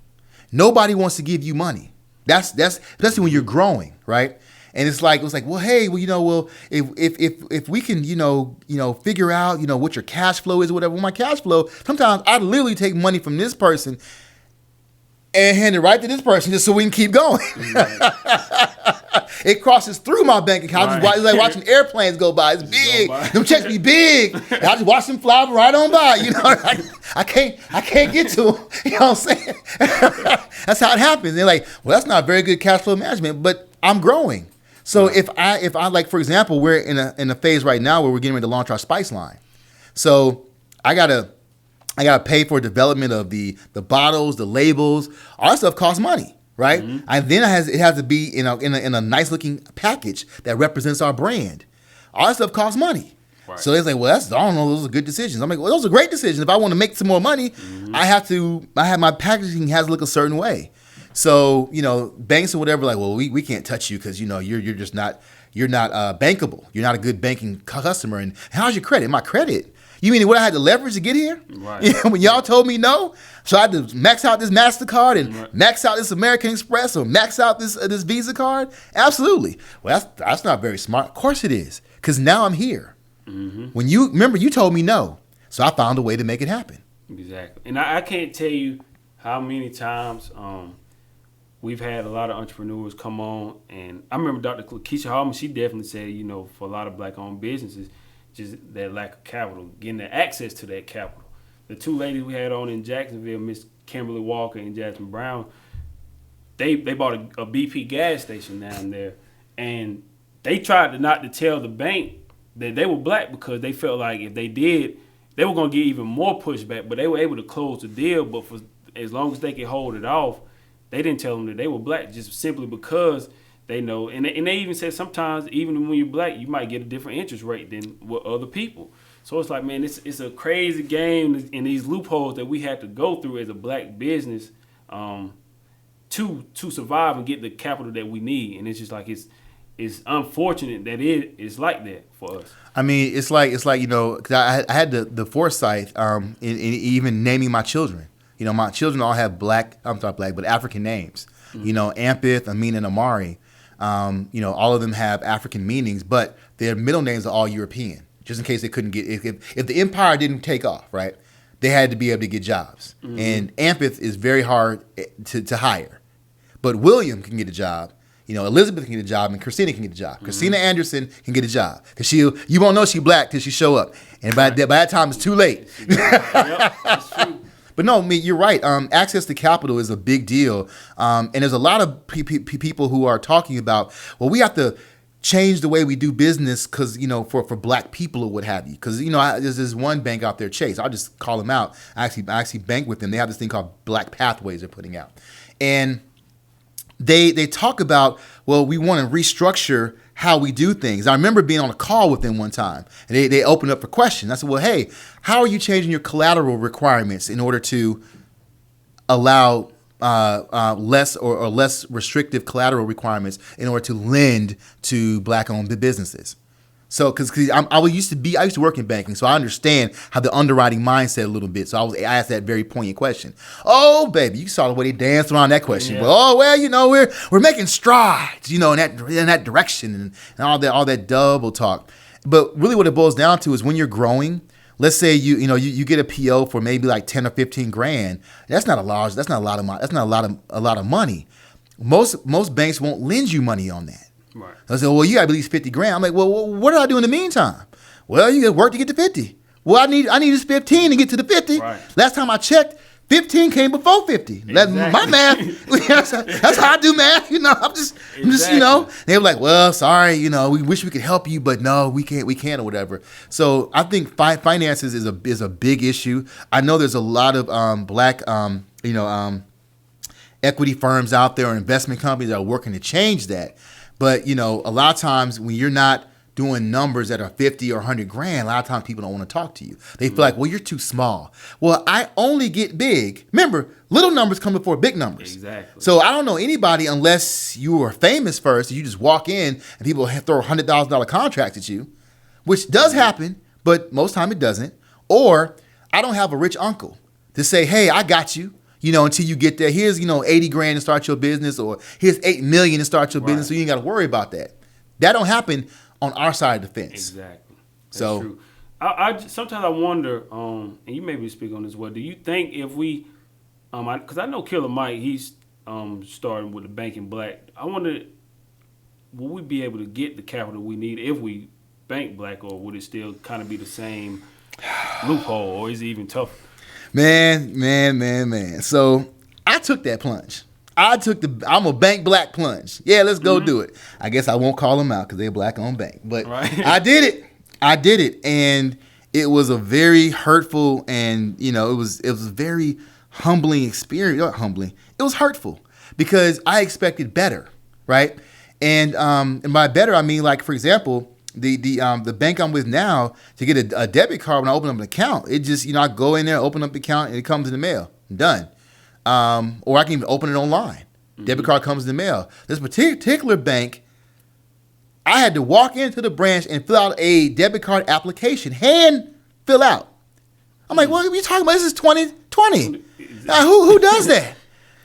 Nobody wants to give you money. That's especially when you're growing, right? And it's like, well, hey, if we can, figure out, what your cash flow is or whatever. Well, my cash flow, sometimes I literally take money from this person and hand it right to this person just so we can keep going. It crosses through my bank account. Right. It's like watching airplanes go by. It's big. Them checks be big. And I just watch them fly right on by. I can't get to them. You know what I'm saying? That's how it happens. They're like, well, that's not very good cash flow management, but I'm growing. So if I like, for example, we're in a phase right now where we're getting ready to launch our spice line. So I gotta pay for development of the bottles, the labels. All that stuff costs money, right? Mm-hmm. And then it has to be in a nice looking package that represents our brand. All that stuff costs money. Right. So they're like, well, I don't know, those are good decisions. I'm like, well, those are great decisions. If I want to make some more money, mm-hmm. My packaging has to look a certain way. So, banks or whatever, like, well, we can't touch you because, you're just not, you're not bankable. You're not a good banking customer. And how's your credit? My credit? You mean what I had to leverage to get here? Right. When y'all told me no, so I had to max out this MasterCard and max out this American Express or max out this Visa card? Absolutely. Well, that's not very smart. Of course it is, because now I'm here. Mm-hmm. When you told me no, so I found a way to make it happen. Exactly. And I can't tell you how many times we've had a lot of entrepreneurs come on, and I remember Dr. Keisha Hallman, she definitely said, for a lot of black-owned businesses, just that lack of capital, getting the access to that capital. The two ladies we had on in Jacksonville, Miss Kimberly Walker and Jasmine Brown, they bought a BP gas station down there, and they tried not to tell the bank that they were black because they felt like if they did, they were going to get even more pushback, but they were able to close the deal. But for as long as they could hold it off, they didn't tell them that they were black just simply because they know. And they even said sometimes even when you're black, you might get a different interest rate than with other people. So it's like, man, it's a crazy game in these loopholes that we had to go through as a black business to survive and get the capital that we need. And it's just like it's unfortunate that it is like that for us. I mean, it's like 'cause I had the foresight in even naming my children. My children all have but African names. Mm-hmm. Ampith, Amin, and Amari. All of them have African meanings, but their middle names are all European, just in case they couldn't get, if the empire didn't take off, right, they had to be able to get jobs. Mm-hmm. And Ampith is very hard to hire. But William can get a job. Elizabeth can get a job, and Christina can get a job. Mm-hmm. Christina Anderson can get a job. Because you won't know she black till she show up. And by that time, it's too late. Yep, that's true. But no, you're right. Access to capital is a big deal. And there's a lot of people who are talking about, well, we have to change the way we do business because, for black people or what have you. Because, there's this one bank out there, Chase. I'll just call them out. I actually bank with them. They have this thing called Black Pathways they're putting out. And they talk about, well, we want to restructure how we do things. I remember being on a call with them one time, and they opened up for questions. I said, well, hey, how are you changing your collateral requirements in order to allow less or less restrictive collateral requirements in order to lend to black-owned businesses? So, because I used to work in banking, so I understand how the underwriting mindset a little bit. So I asked that very poignant question. Oh, baby, you saw the way they danced around that question. Yeah. We're making strides, in that direction and all that double talk. But really, what it boils down to is when you're growing. Let's say you get a PO for maybe like 10 or 15 grand. That's not a lot of money. Most banks won't lend you money on that. Right. I said, well, you got at least 50 grand. I'm like, well, what do I do in the meantime? Well, you got to work to get to 50. Well, I need this 15 to get to the 50. Right. Last time I checked, 15 came before 50. Exactly. My math, that's how I do math. I'm just, they were like, well, sorry, we wish we could help you, but no, we can't or whatever. So I think finances is a big issue. I know there's a lot of black, equity firms out there or investment companies that are working to change that. But, a lot of times when you're not doing numbers that are 50 or 100 grand, a lot of times people don't want to talk to you. They feel like, well, you're too small. Well, I only get big. Remember, little numbers come before big numbers. Exactly. So I don't know anybody unless you are famous first, you just walk in and people throw $100,000 contracts at you, which does happen, but most time it doesn't. Or I don't have a rich uncle to say, hey, I got you. Until you get there, here's, 80 grand to start your business, or here's 8 million to start your business, so you ain't got to worry about that. That don't happen on our side of the fence. Exactly. That's so true. I sometimes I wonder, and you maybe speak on this as well. Do you think if we, because I know Killer Mike, he's starting with the banking black. I wonder, will we be able to get the capital we need if we bank black, or would it still kind of be the same loophole, or is it even tougher? Man. So I took that plunge. I'm a bank black plunge. Yeah, let's go do it. I guess I won't call them out because they're black owned bank. But I did it. And it was a very hurtful and, it was a very humbling experience. Not humbling. It was hurtful because I expected better, right? And by better, I mean, like, for example, the bank I'm with now, to get a debit card when I open up an account, it just, I go in there, open up the account, and it comes in the mail. I'm done. Or I can even open it online. Debit card comes in the mail. This particular bank, I had to walk into the branch and fill out a debit card application, hand fill out. I'm like, what are you talking about? This is 2020. Who does that?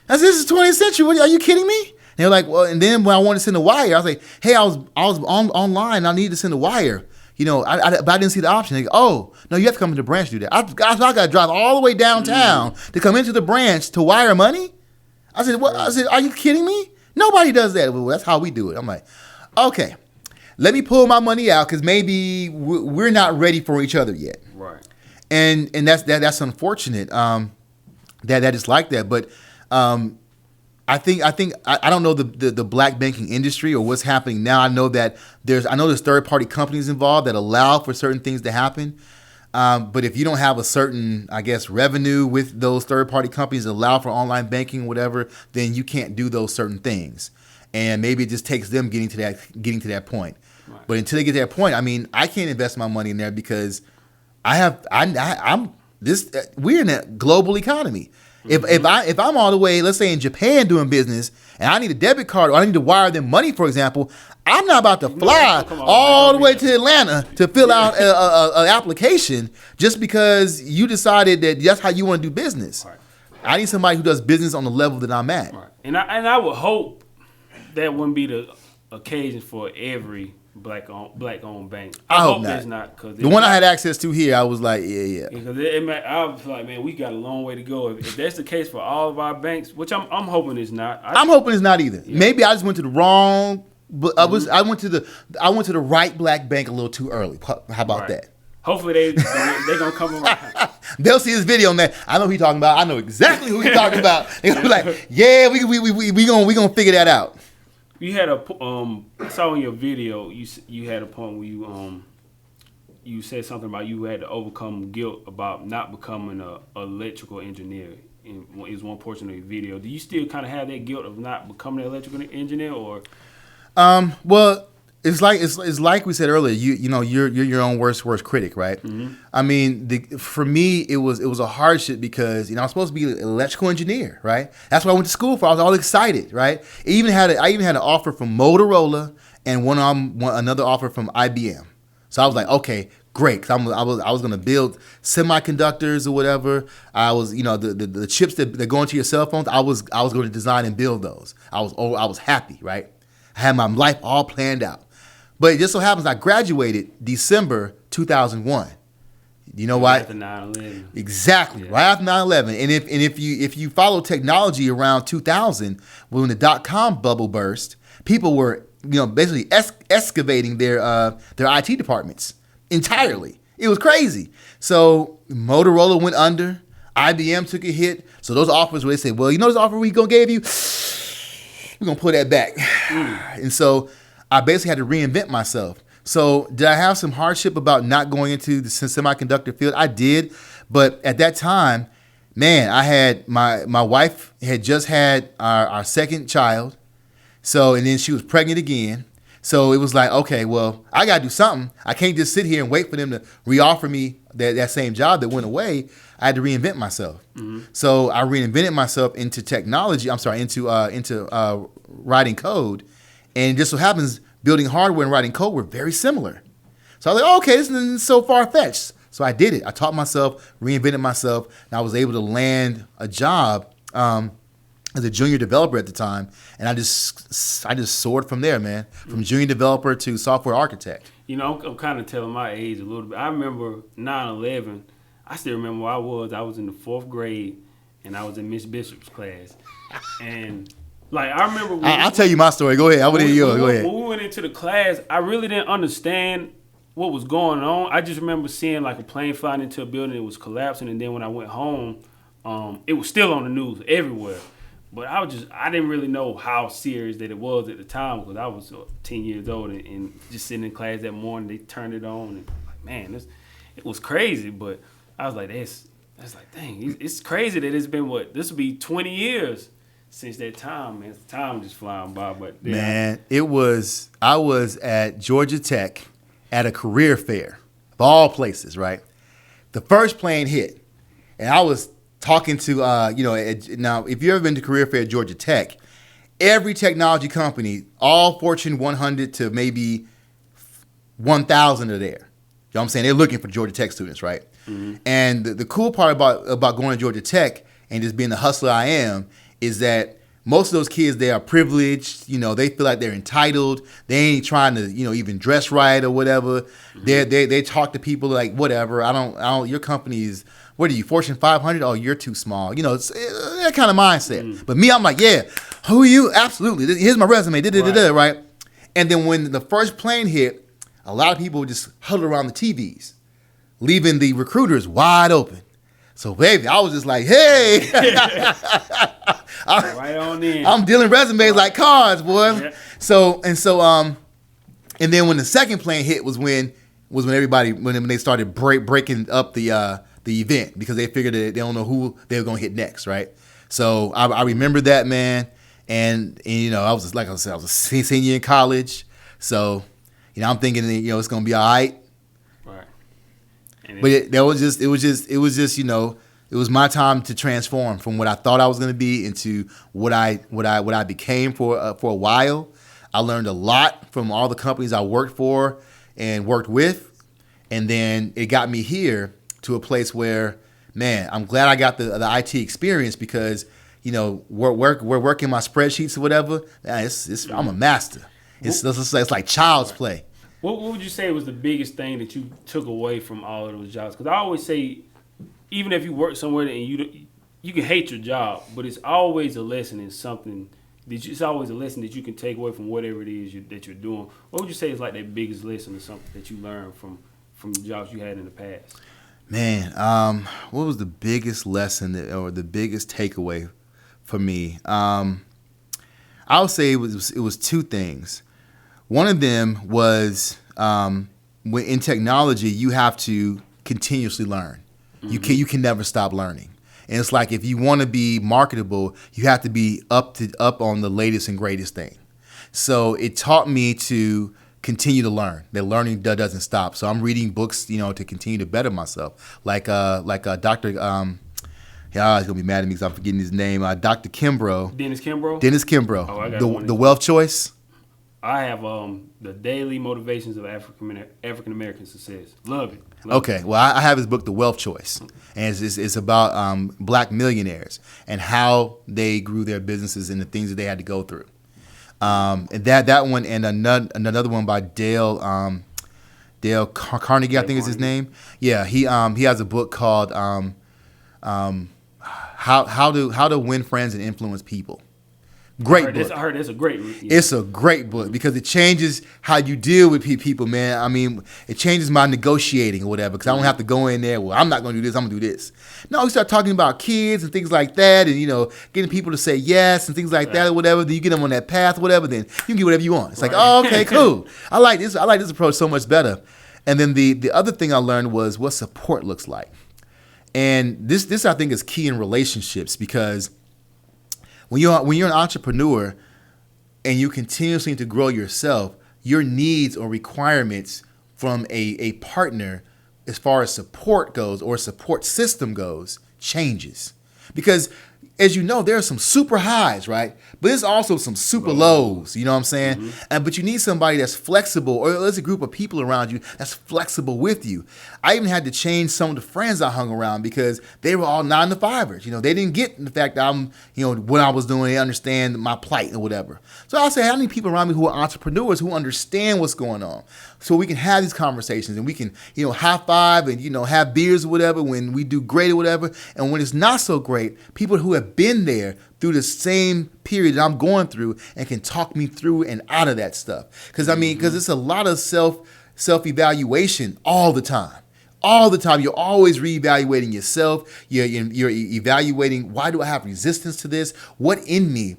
I said, this is 20th century. Are you kidding me? And they were like, well, and then when I wanted to send a wire, I was like, hey, I was online. And I needed to send a wire. But I didn't see the option. They go, oh, no, you have to come to the branch to do that. I got to drive all the way downtown to come into the branch to wire money. I said, what? I said, are you kidding me? Nobody does that. Well, that's how we do it. I'm like, okay, let me pull my money out because maybe we're not ready for each other yet. Right. And that's unfortunate that it's like that. But I don't know the black banking industry or what's happening now. I know there's third party companies involved that allow for certain things to happen. But if you don't have a certain, I guess, revenue with those third party companies that allow for online banking or whatever, then you can't do those certain things. And maybe it just takes them getting to that point. Right. But until they get to that point, I mean, I can't invest my money in there because we're in a global economy. If I'm all the way, let's say in Japan doing business, and I need a debit card or I need to wire them money, for example, I'm not about to fly all the way to Atlanta to fill out an application just because you decided that that's how you want to do business. Right. I need somebody who does business on the level that I'm at. Right. And I would hope that wouldn't be the occasion for every black owned bank. I hope not. It's not, cause the one I had access to here, I was like, yeah. Because I was like, man, we got a long way to go. If that's the case for all of our banks, which I'm hoping it's not. I'm hoping it's not either. Yeah. Maybe I just went to the wrong. But I went to the right black bank a little too early. How about that? Hopefully they gonna come around. They'll see this video on that. I know who he's talking about. I know exactly who he's talking about. They're gonna be like, yeah, we gonna figure that out. You had I saw in your video you had a point where you said something about you had to overcome guilt about not becoming an electrical engineer. Is one portion of your video. Do you still kind of have that guilt of not becoming an electrical engineer, or? Well, it's like we said earlier. You're your own worst critic, right? Mm-hmm. I mean, for me, it was a hardship because I'm supposed to be an electrical engineer, right? That's what I went to school for. I was all excited, right? I even had an offer from Motorola and another offer from IBM. So I was like, okay, great. 'Cause I was going to build semiconductors or whatever. I was, the chips that go into your cell phones. I was going to design and build those. I was happy, right? I had my life all planned out. But it just so happens I graduated December 2001. You know why? After 9/11. Exactly, yeah. Right after 9/11. And if you follow technology around 2000, when the .com bubble burst, people were basically excavating their IT departments entirely. It was crazy. So Motorola went under. IBM took a hit. So those offers where they say, well, you know this offer we gonna give you, we're gonna pull that back. And so I basically had to reinvent myself. So did I have some hardship about not going into the semiconductor field? I did, but at that time, man, I had my wife had just had our second child. So, and then she was pregnant again. So it was like, okay, well, I got to do something. I can't just sit here and wait for them to reoffer me that same job that went away. I had to reinvent myself. So I reinvented myself into technology. Into writing code. And it just so happens building hardware and writing code were very similar. So I was like, oh, okay, this isn't so far-fetched. So I did it. I taught myself, reinvented myself, and I was able to land a job as a junior developer at the time, and I just soared from there, man. From junior developer to software architect. You know, I'm kind of telling my age a little bit. I remember 9/11. I still remember where I was. I was in the 4th grade, and I was in Miss Bishop's class. And, like, I remember... I'll tell you my story. Go ahead. I want to hear yours. Go ahead. When we went into the class, I really didn't understand what was going on. I just remember seeing, like, a plane flying into a building that was collapsing, and then when I went home, it was still on the news everywhere. But I didn't really know how serious that it was at the time because I was 10 years old and just sitting in class that morning, they turned it on and like, man, it was crazy. But I was like, that's like, dang, it's crazy that it's been this will be 20 years since that time, man. Time just flying by. But yeah. Man, I was at Georgia Tech at a career fair of all places, right? The first plane hit and I was talking to, now, if you've ever been to career fair at Georgia Tech, every technology company, all Fortune 100 to maybe 1,000 are there. You know what I'm saying? They're looking for Georgia Tech students, right? Mm-hmm. And the cool part about going to Georgia Tech and just being the hustler I am is that most of those kids, they are privileged. You know, they feel like they're entitled. They ain't trying to, even dress right or whatever. Mm-hmm. They talk to people like, whatever. I don't. Your company is, what are you, Fortune 500? Oh, you're too small. It's that kind of mindset. Mm. But me, I'm like, yeah, who are you? Absolutely. Here's my resume. Right? And then when the first plane hit, a lot of people just huddled around the TVs, leaving the recruiters wide open. So, baby, I was just like, hey. Right on in. I'm dealing resumes like cards, boy. Yeah. So, and then when the second plane hit was when everybody, when they started breaking up the event because they figured that they don't know who they were going to hit next, right? So I remember that, man. And I was just, like I said, I was a senior in college. So, I'm thinking, it's going to be all right. Right. But it was my time to transform from what I thought I was going to be into what I became for a while. I learned a lot from all the companies I worked for and worked with. And then it got me here to a place where, man, I'm glad I got the IT experience because, we're working my spreadsheets or whatever. Man, I'm a master. It's like child's play. What would you say was the biggest thing that you took away from all of those jobs? Because I always say, even if you work somewhere and you can hate your job, but it's always a lesson in something. It's always a lesson that you can take away from whatever it is that you're doing. What would you say is like that biggest lesson or something that you learned from the jobs you had in the past? Man, what was the biggest lesson or the biggest takeaway for me? I would say it was two things. One of them was in technology, you have to continuously learn. Mm-hmm. You can never stop learning. And it's like if you want to be marketable, you have to be up on the latest and greatest thing. So it taught me to continue to learn. That learning doesn't stop. So I'm reading books, to continue to better myself. Like Dr. He's gonna be mad at me because I'm forgetting his name. Dr. Kimbrough. Dennis Kimbrough. Oh, I got the Wealth Choice. I have the Daily Motivations of African American Success. Love it. Okay, well, I have his book, The Wealth Choice, and it's about black millionaires and how they grew their businesses and the things that they had to go through. And that one and another one by Dale Carnegie, I think is his name. Yeah, he has a book called How to Win Friends and Influence People. Great book. I heard it's a great book. It's a great book because it changes how you deal with people, man. I mean, it changes my negotiating or whatever because I don't have to go in there, well, I'm not going to do this, I'm going to do this. No, we start talking about kids and things like that and, getting people to say yes and things like that or whatever. Then you get them on that path, whatever, then you can get whatever you want. It's like, oh, okay, cool. I like this approach so much better. And then the other thing I learned was what support looks like. And this I think is key in relationships because when you're an entrepreneur and you continuously need to grow yourself, your needs or requirements from a partner as far as support goes or support system goes changes. Because as you know, there are some super highs, right? But there's also some super lows, you know what I'm saying? Mm-hmm. But you need somebody that's flexible, or there's a group of people around you that's flexible with you. I even had to change some of the friends I hung around because they were all 9-to-5ers. They didn't get the fact that I'm, what I was doing. They understand my plight or whatever. So I say, I need people around me who are entrepreneurs who understand what's going on. So we can have these conversations and we can, high five and, have beers or whatever when we do great or whatever. And when it's not so great, people who have been there through the same period that I'm going through and can talk me through and out of that stuff. Because it's a lot of self-evaluation all the time. All the time. You're always reevaluating yourself. You're evaluating, why do I have resistance to this? What in me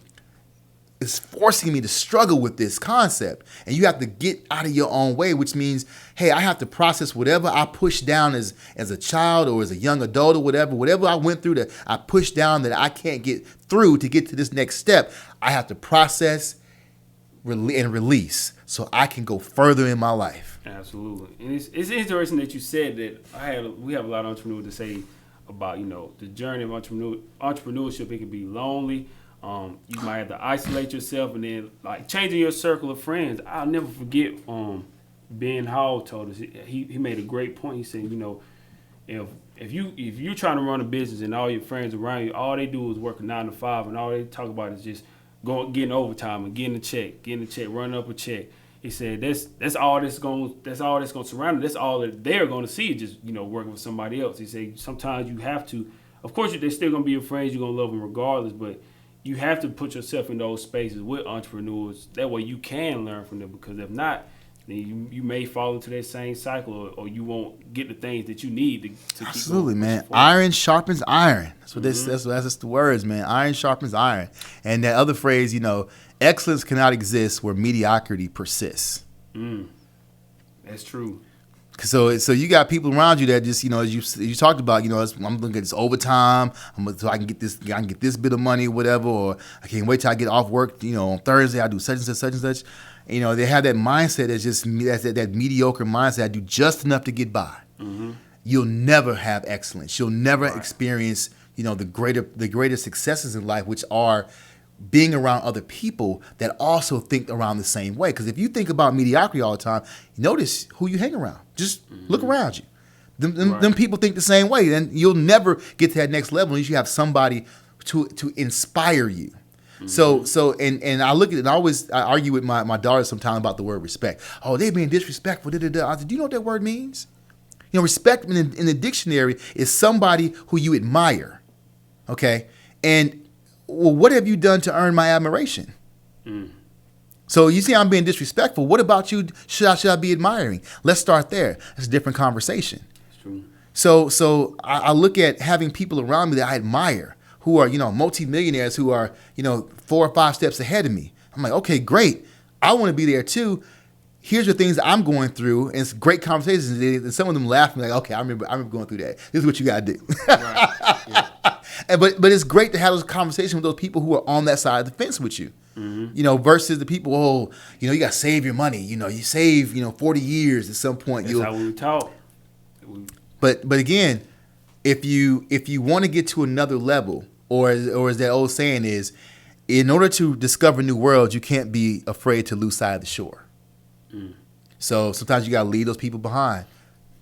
is forcing me to struggle with this concept? And you have to get out of your own way, which means, hey, I have to process whatever I pushed down as a child or as a young adult or whatever I went through that I pushed down that I can't get through to get to this next step. I have to process and release so I can go further in my life. Absolutely. And it's interesting that you said that we have a lot of entrepreneurs to say about, the journey of entrepreneurship. It can be lonely. You might have to isolate yourself, and then like changing your circle of friends. I'll never forget Ben Hall told us, he made a great point. He said, if you're trying to run a business and all your friends around you, all they do is work a 9-to-5 and all they talk about is just getting overtime and getting a check, running up a check. He said that's all that's going to surround them. That's all that they're going to see, just working with somebody else. He said sometimes you have to, of course they're still going to be your friends, you're going to love them regardless, but you have to put yourself in those spaces with entrepreneurs. That way you can learn from them, because if not, then you may fall into that same cycle, or you won't get the things that you need to keep Absolutely, going, man. Iron sharpens iron. That's what that's the words, man. Iron sharpens iron. And that other phrase, excellence cannot exist where mediocrity persists. That's true. So you got people around you that just, as you talked about, I'm looking at this overtime, so I can get this bit of money, whatever, or I can't wait till I get off work, on Thursday I do such and such, such and such. They have that mindset that's that mediocre mindset. I do just enough to get by. Mm-hmm. You'll never have excellence. You'll never experience, the greater successes in life, which are being around other people that also think around the same way. Because if you think about mediocrity all the time, notice who you hang around. Just look around you. Them people think the same way. Then you'll never get to that next level unless you have somebody to inspire you. Mm-hmm. So I look at it, and I argue with my daughter sometimes about the word respect. Oh, they being disrespectful. I said, do you know what that word means? Respect in the dictionary is somebody who you admire. Okay? And well, what have you done to earn my admiration? So you see I'm being disrespectful. What about you should I be admiring? Let's start there. That's a different conversation. That's true. So I look at having people around me that I admire who are, multimillionaires who are, 4 or 5 steps ahead of me. I'm like, okay, great. I want to be there too. Here's the things I'm going through, and it's great conversations. And some of them laugh at me like, okay, I remember going through that. This is what you got to do. Right. Yeah. But it's great to have those conversations with those people who are on that side of the fence with you. Mm-hmm. Versus the people, you got to save your money. You save, 40 years at some point. That's how we talk. But again, if you want to get to another level, or as that old saying is, in order to discover new worlds, you can't be afraid to lose sight of the shore. So sometimes you got to leave those people behind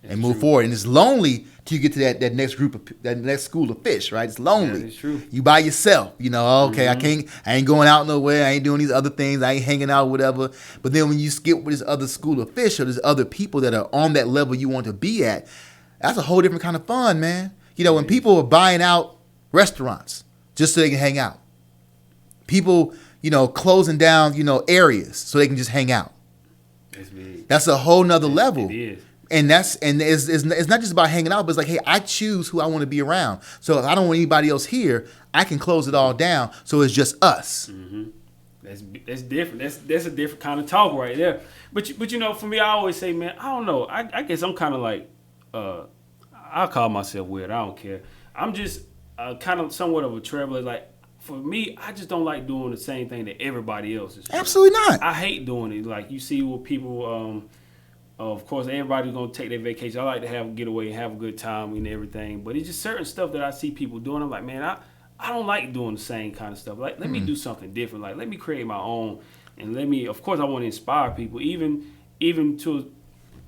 and move forward. And it's lonely till you get to that next that next school of fish, right? It's lonely. Yeah, it's true. You by yourself, okay, I ain't going out nowhere. I ain't doing these other things. I ain't hanging out, whatever. But then when you skip with this other school of fish, or there's other people that are on that level you want to be at, that's a whole different kind of fun, man. When people are buying out restaurants just so they can hang out. People, closing down, areas so they can just hang out. That's big. That's a whole nother level. It is. And it's not just about hanging out, but it's like, hey, I choose who I want to be around. So if I don't want anybody else here, I can close it all down. So it's just us. Mm-hmm. That's different. That's a different kind of talk right there. But for me, I always say, man, I don't know. I guess I'm kind of like, I call myself weird. I don't care. I'm just kind of somewhat of a traveler. Like, for me, I just don't like doing the same thing that everybody else is doing. Absolutely not. I hate doing it. Like, you see what people, of course, everybody's going to take their vacation. I like to get away and have a good time and everything. But it's just certain stuff that I see people doing. I'm like, man, I don't like doing the same kind of stuff. Like, let me do something different. Like, let me create my own. And of course, I want to inspire people. Even to a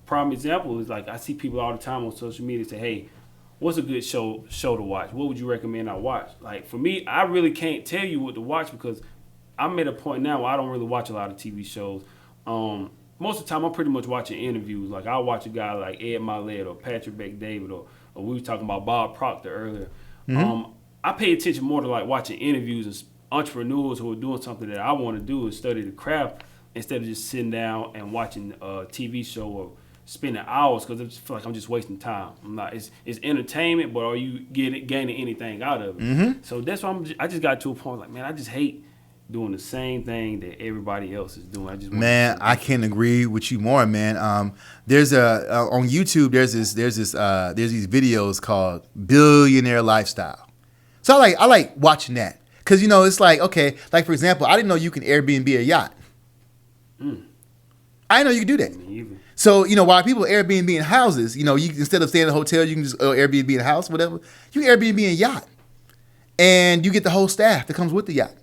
prime example is like, I see people all the time on social media say, hey, what's a good show to watch? What would you recommend I watch? Like, for me, I really can't tell you what to watch because I'm at a point now where I don't really watch a lot of TV shows. Most of the time, I'm pretty much watching interviews. Like, I'll watch a guy like Ed Milet or Patrick Bet-David or we were talking about Bob Proctor earlier. Mm-hmm. I pay attention more to like watching interviews and entrepreneurs who are doing something that I want to do and study the craft instead of just sitting down and watching a TV show or spending hours because I just feel like I'm just wasting time. I'm not. It's entertainment, but are you gaining anything out of it? Mm-hmm. So that's why I just got to a point like, man, I just hate doing the same thing that everybody else is doing. I can't agree with you more, man. There's on YouTube. There's these videos called Billionaire Lifestyle. So I like watching that because it's like, okay, like for example, I didn't know you can Airbnb a yacht. I didn't know you could do that. Me either. So, while people Airbnb in houses, you instead of staying in a hotel, you can just Airbnb in a house, whatever. You can Airbnb in a yacht. And you get the whole staff that comes with the yacht.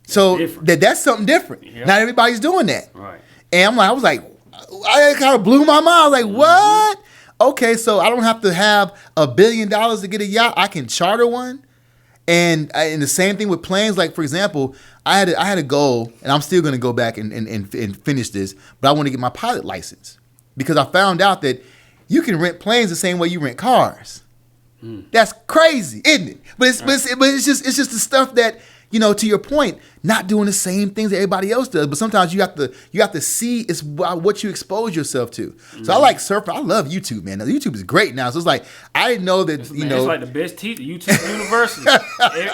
So that's something different. Yep. Not everybody's doing that. Right. And I was like, I kind of blew my mind. I was like, what? Okay, so I don't have to have $1 billion to get a yacht. I can charter one. And the same thing with planes. Like, for example, I had a goal, and I'm still going to go back and finish this, but I want to get my pilot license because I found out that you can rent planes the same way you rent cars. That's crazy, isn't it? But it's just the stuff that, to your point, not doing the same things that everybody else does. But sometimes you have to see it's what you expose yourself to. So I like surfing. I love YouTube, man. Now, YouTube is great now. So it's like I didn't know that it's like the best teacher, YouTube University.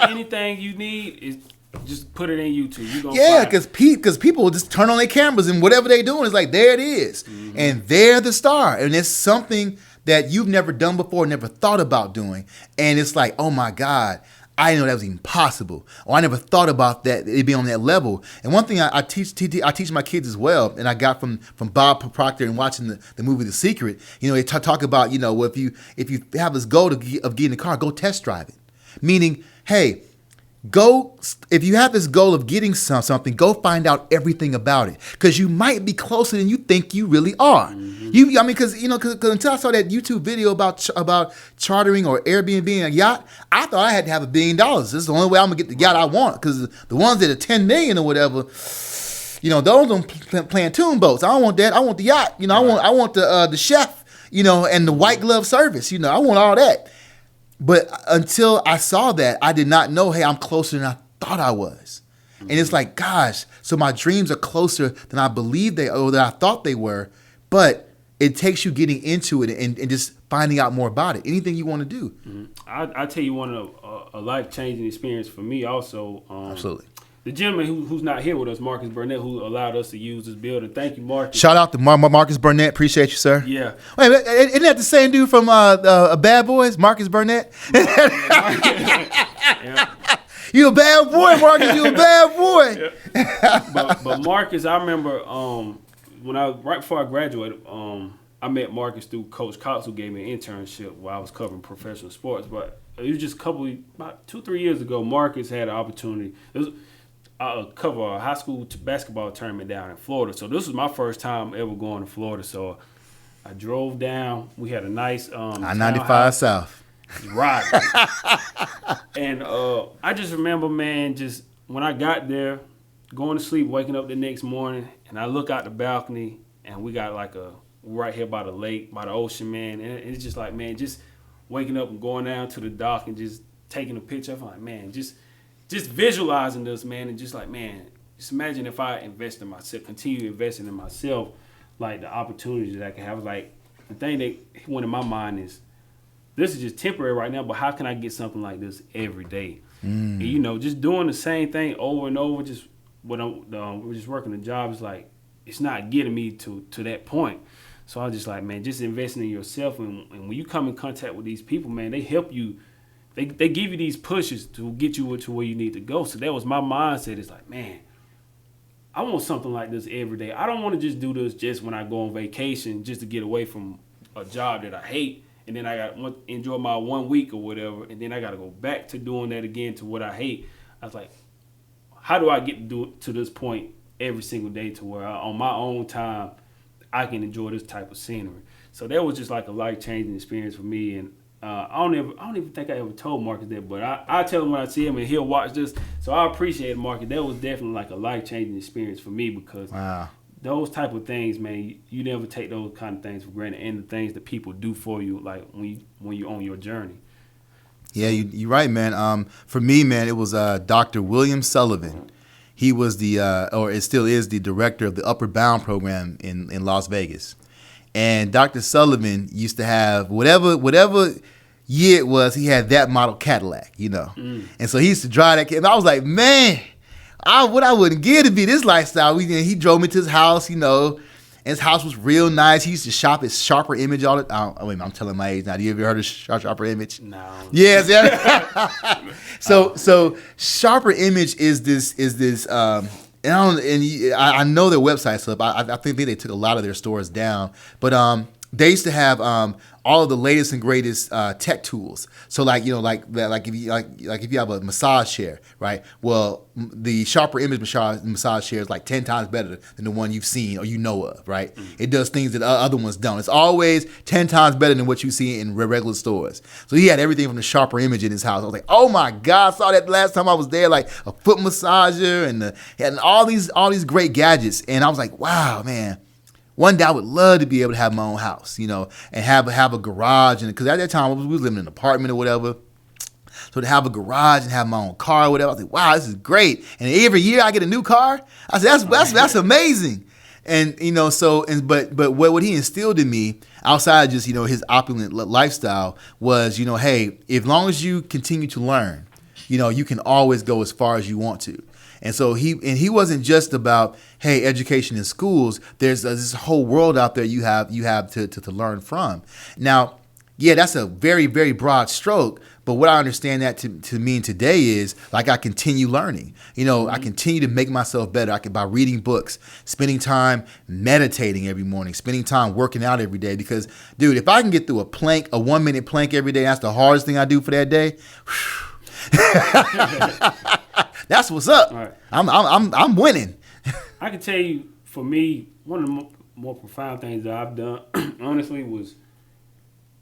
Anything you need is just put it in YouTube. You gonna because people just turn on their cameras and whatever they doing is like there it is, and they're the star, and it's something that you've never done before, never thought about doing, and it's like, oh my God, I didn't know that was even possible, or I never thought about that it being on that level. And one thing I teach my kids as well, and I got from Bob Proctor and watching the movie The Secret. They talk about well, if you have this goal of getting a car, go test drive it. Meaning, hey, if you have this goal of getting something, go find out everything about it because you might be closer than you think you really are. Because until I saw that YouTube video about chartering or Airbnb a yacht, I thought I had to have $1 billion. This is the only way I'm gonna get the yacht I want because the ones that are 10 million or whatever, those don't playing tune boats. I don't want that. I want the yacht. I want the chef. And the white glove service. I want all that. But until I saw that, I did not know, hey, I'm closer than I thought I was. And it's like, gosh, so my dreams are closer than I believed than I thought they were. But it takes you getting into it and just finding out more about it. Anything you want to do. I tell you one of a life-changing experience for me also. Absolutely. The gentleman who's not here with us, Marcus Burnett, who allowed us to use this building. Thank you, Marcus. Shout out to Marcus Burnett. Appreciate you, sir. Yeah. Wait, isn't that the same dude from Bad Boys, Marcus Burnett? Yeah. You a bad boy, Marcus. You a bad boy. Yeah. But Marcus, I remember right before I graduated, I met Marcus through Coach Cox, who gave me an internship while I was covering professional sports. But it was just about 2-3 years ago, Marcus had an opportunity. Cover a high school basketball tournament down in Florida. So this was my first time ever going to Florida. So I drove down. We had a nice I-95 South. Right. And I just remember, man, just when I got there, going to sleep, waking up the next morning, and I look out the balcony, and we got right here by the lake, by the ocean, man. And it's just like, man, just waking up and going down to the dock and just taking a picture. I'm like, man, just just visualizing this, man, and just like, man, just imagine if I invest in myself, continue investing in myself, like the opportunities that I can have. Like the thing that went in my mind is, this is just temporary right now, but how can I get something like this every day? And, you know, just doing the same thing over and over, just when we're just working the job, is like, it's not getting me to that point. So I was just like, man, just investing in yourself, and when you come in contact with these people, man, they help you. They give you these pushes to get you to where you need to go. So that was my mindset. It's like, man, I want something like this every day. I don't want to just do this just when I go on vacation, just to get away from a job that I hate, and then I got to enjoy my 1 week or whatever, and then I got to go back to doing that again to what I hate. I was like, how do I get to do it to this point every single day to where on my own time I can enjoy this type of scenery? So that was just like a life-changing experience for me. And I don't even think I ever told Marcus that, but I tell him when I see him, and he'll watch this. So I appreciate Marcus. That was definitely like a life-changing experience for me, because those type of things, man, you never take those kind of things for granted, and the things that people do for you, like when you're on your journey. Yeah, you're right, man. For me, man, it was Dr. William Sullivan. He was or it still is, the director of the Upper Bound program in Las Vegas. And Dr. Sullivan used to have whatever year it was, he had that model Cadillac, you know. And so he used to drive that. And I was like, man, what I wouldn't give to be this lifestyle. He drove me to his house, you know. And his house was real nice. He used to shop at Sharper Image all the time. Oh, wait, I'm telling my age now. Do you ever heard of Sharper Image? No. Yes, yeah. So Sharper Image is this and I know their website's up. I think they took a lot of their stores down, but they used to have all of the latest and greatest tech tools. So like if you have a massage chair, right? Well, the Sharper Image massage chair is like 10 times better than the one you've seen or you know of, right? It does things that other ones don't. It's always 10 times better than what you see in regular stores. So he had everything from the Sharper Image in his house. I was like, oh my God, I saw that last time I was there, like a foot massager and all these great gadgets. And I was like, wow, man. One day I would love to be able to have my own house, you know, and have a garage. And because at that time we was living in an apartment or whatever. So to have a garage and have my own car or whatever, I was like, wow, this is great. And every year I get a new car. I said, that's amazing. And, you know, but what he instilled in me outside of just, you know, his opulent lifestyle was, you know, hey, as long as you continue to learn, you know, you can always go as far as you want to. And so he wasn't just about, hey, education in schools. There's this whole world out there you have to learn from. Now, yeah, that's a very, very broad stroke. But what I understand that to mean today is, like, I continue learning. You know, I continue to make myself better. By reading books, spending time meditating every morning, spending time working out every day. Because, dude, if I can get through a 1-minute plank every day, that's the hardest thing I do for that day. That's what's up. Right. I'm winning. I can tell you, for me, one of the more profound things that I've done, honestly, was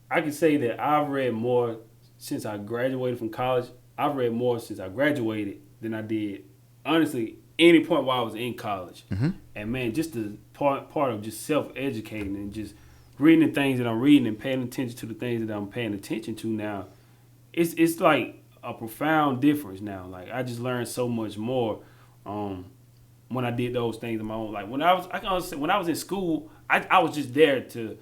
I can say that I've read more since I graduated from college. I've read more since I graduated than I did, honestly, any point while I was in college. Mm-hmm. And man, just the part of just self-educating and just reading the things that I'm reading and paying attention to the things that I'm paying attention to now, it's like a profound difference now. Like, I just learned so much more when I did those things on my own. Like, when I was in school, I was just there to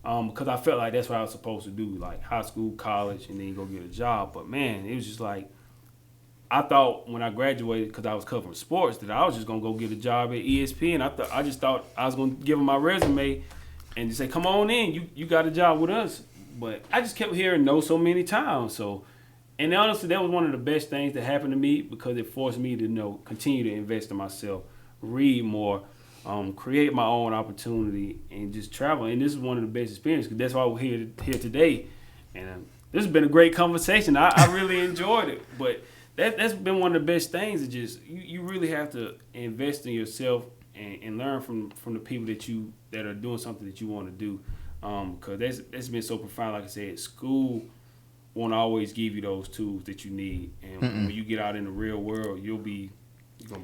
because I felt like that's what I was supposed to do, like high school, college, and then go get a job. But man, it was just like, I thought when I graduated, because I was covering sports, that I was just gonna go get a job at ESPN. I just thought I was gonna give them my resume and just say, come on in, you got a job with us. But I just kept hearing no so many times. So, and honestly, that was one of the best things that happened to me, because it forced me to continue to invest in myself, read more, create my own opportunity, and just travel. And this is one of the best experiences, because that's why we're here today. And this has been a great conversation. I really enjoyed it. But that's been one of the best things. Is just you really have to invest in yourself and learn from the people that are doing something that you want to do. Because that's been so profound. Like I said, school won't always give you those tools that you need, and when you get out in the real world, you're gonna be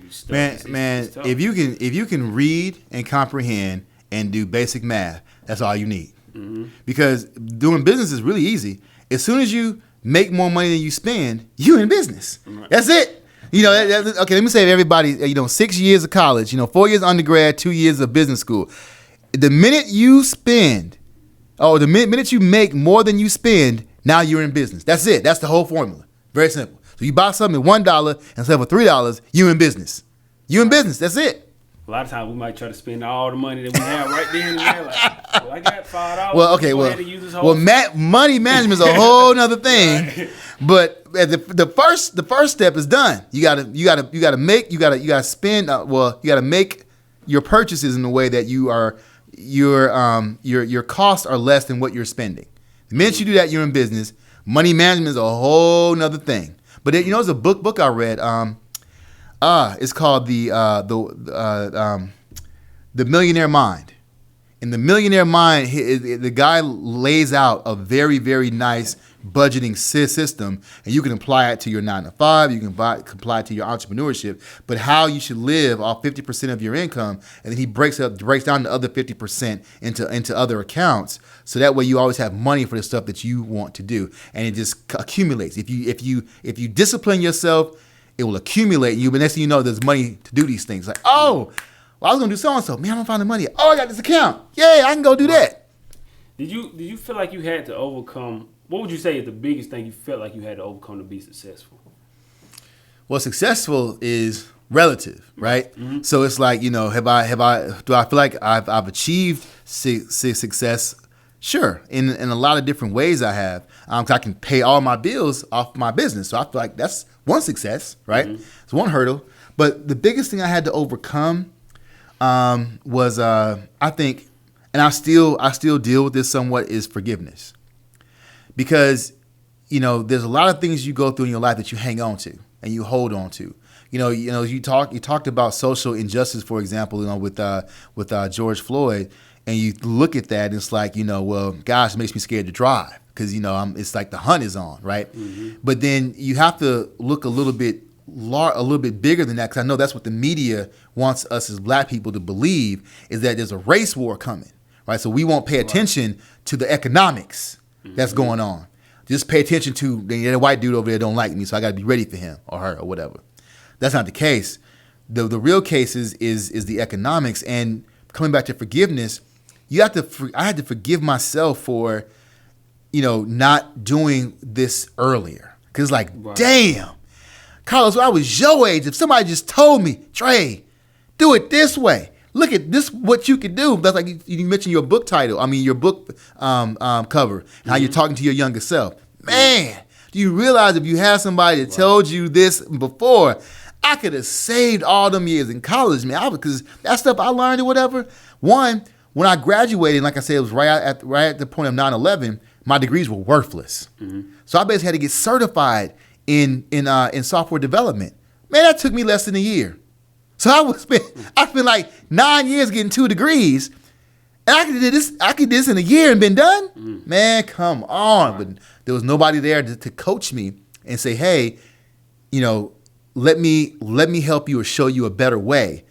stuck. Man, if you can read and comprehend and do basic math, that's all you need. Mm-hmm. Because doing business is really easy. As soon as you make more money than you spend, you in business. Right. That's it. You know, okay, let me say to everybody, 6 years of college, 4 years undergrad, 2 years of business school. The minute you spend, the minute you make more than you spend, now you're in business. That's it. That's the whole formula. Very simple. So you buy something at $1 instead of $3, you in business. You in business. That's it. A lot of times we might try to spend all the money that we have right then and there. Like, well, I got $5. Well, okay, money management is a whole nother thing. Right. But the first step is done. You gotta spend. You gotta make your purchases in a way that your costs are less than what you're spending. The minute you do that, you're in business. Money management is a whole nother thing. But there's a book I read. It's called the Millionaire Mind. In the Millionaire Mind, the guy lays out a very, very nice budgeting system, and you can apply it to your 9-to-5. You can apply it to your entrepreneurship. But how you should live off 50% of your income, and then he breaks down the other 50% into other accounts, so that way you always have money for the stuff that you want to do, and it just accumulates. If you discipline yourself, it will accumulate, and the next thing you know, there's money to do these things. Like, I was gonna do so and so. Man, I'm gonna find the money. I got this account. Yeah, I can go do that. Did you feel like you had to overcome? What would you say is the biggest thing you felt like you had to overcome to be successful? Well, successful is relative, right? Mm-hmm. So it's like, do I feel like I've achieved success? Sure, in a lot of different ways I have. 'Cause I can pay all my bills off my business, so I feel like that's one success, right? Mm-hmm. It's one hurdle. But the biggest thing I had to overcome was I think, and I still deal with this somewhat, is forgiveness. Because, there's a lot of things you go through in your life that you hang on to and you hold on to. You talked about social injustice, for example, with George Floyd, and you look at that and it's like, gosh, it makes me scared to drive because, it's like the hunt is on, right? Mm-hmm. But then you have to look a little bit bigger than that, because I know that's what the media wants us as black people to believe, is that there's a race war coming, right? So we won't pay attention to the economics that's going on. Just pay attention to the white dude over there don't like me, so I got to be ready for him or her or whatever. That's not the case. The real case is the economics. And coming back to forgiveness, I had to forgive myself for, not doing this earlier. Because damn, Carlos, when I was your age, if somebody just told me, Trey, do it this way. Look at this, what you can do. That's like you mentioned your book title. I mean, your book cover, and how you're talking to your younger self. Man, do you realize if you had somebody that told you this before, I could have saved all them years in college, man. Because that stuff I learned or whatever. One, when I graduated, like I said, it was right at the point of 9/11. My degrees were worthless, so I basically had to get certified in software development. Man, that took me less than a year. So I spent like 9 years getting 2 degrees, and I could do this in a year and been done. Man, come on! Right. But there was nobody there to coach me and say, hey, let me help you or show you a better way.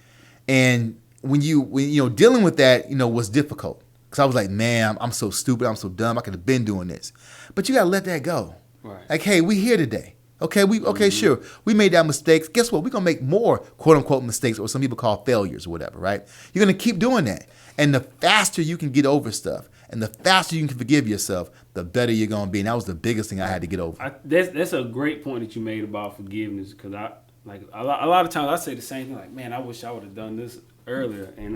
And when dealing with that, was difficult, because I was like, man, I'm so stupid, I'm so dumb, I could have been doing this. But you gotta let that go. Right. Like, hey, we here today. Okay, sure. We made that mistake. Guess what? We're going to make more quote-unquote mistakes, or some people call failures or whatever, right? You're going to keep doing that. And the faster you can get over stuff and the faster you can forgive yourself, the better you're going to be. And that was the biggest thing I had to get over. That's a great point that you made about forgiveness, because a lot of times I say the same thing, like, man, I wish I would have done this earlier. And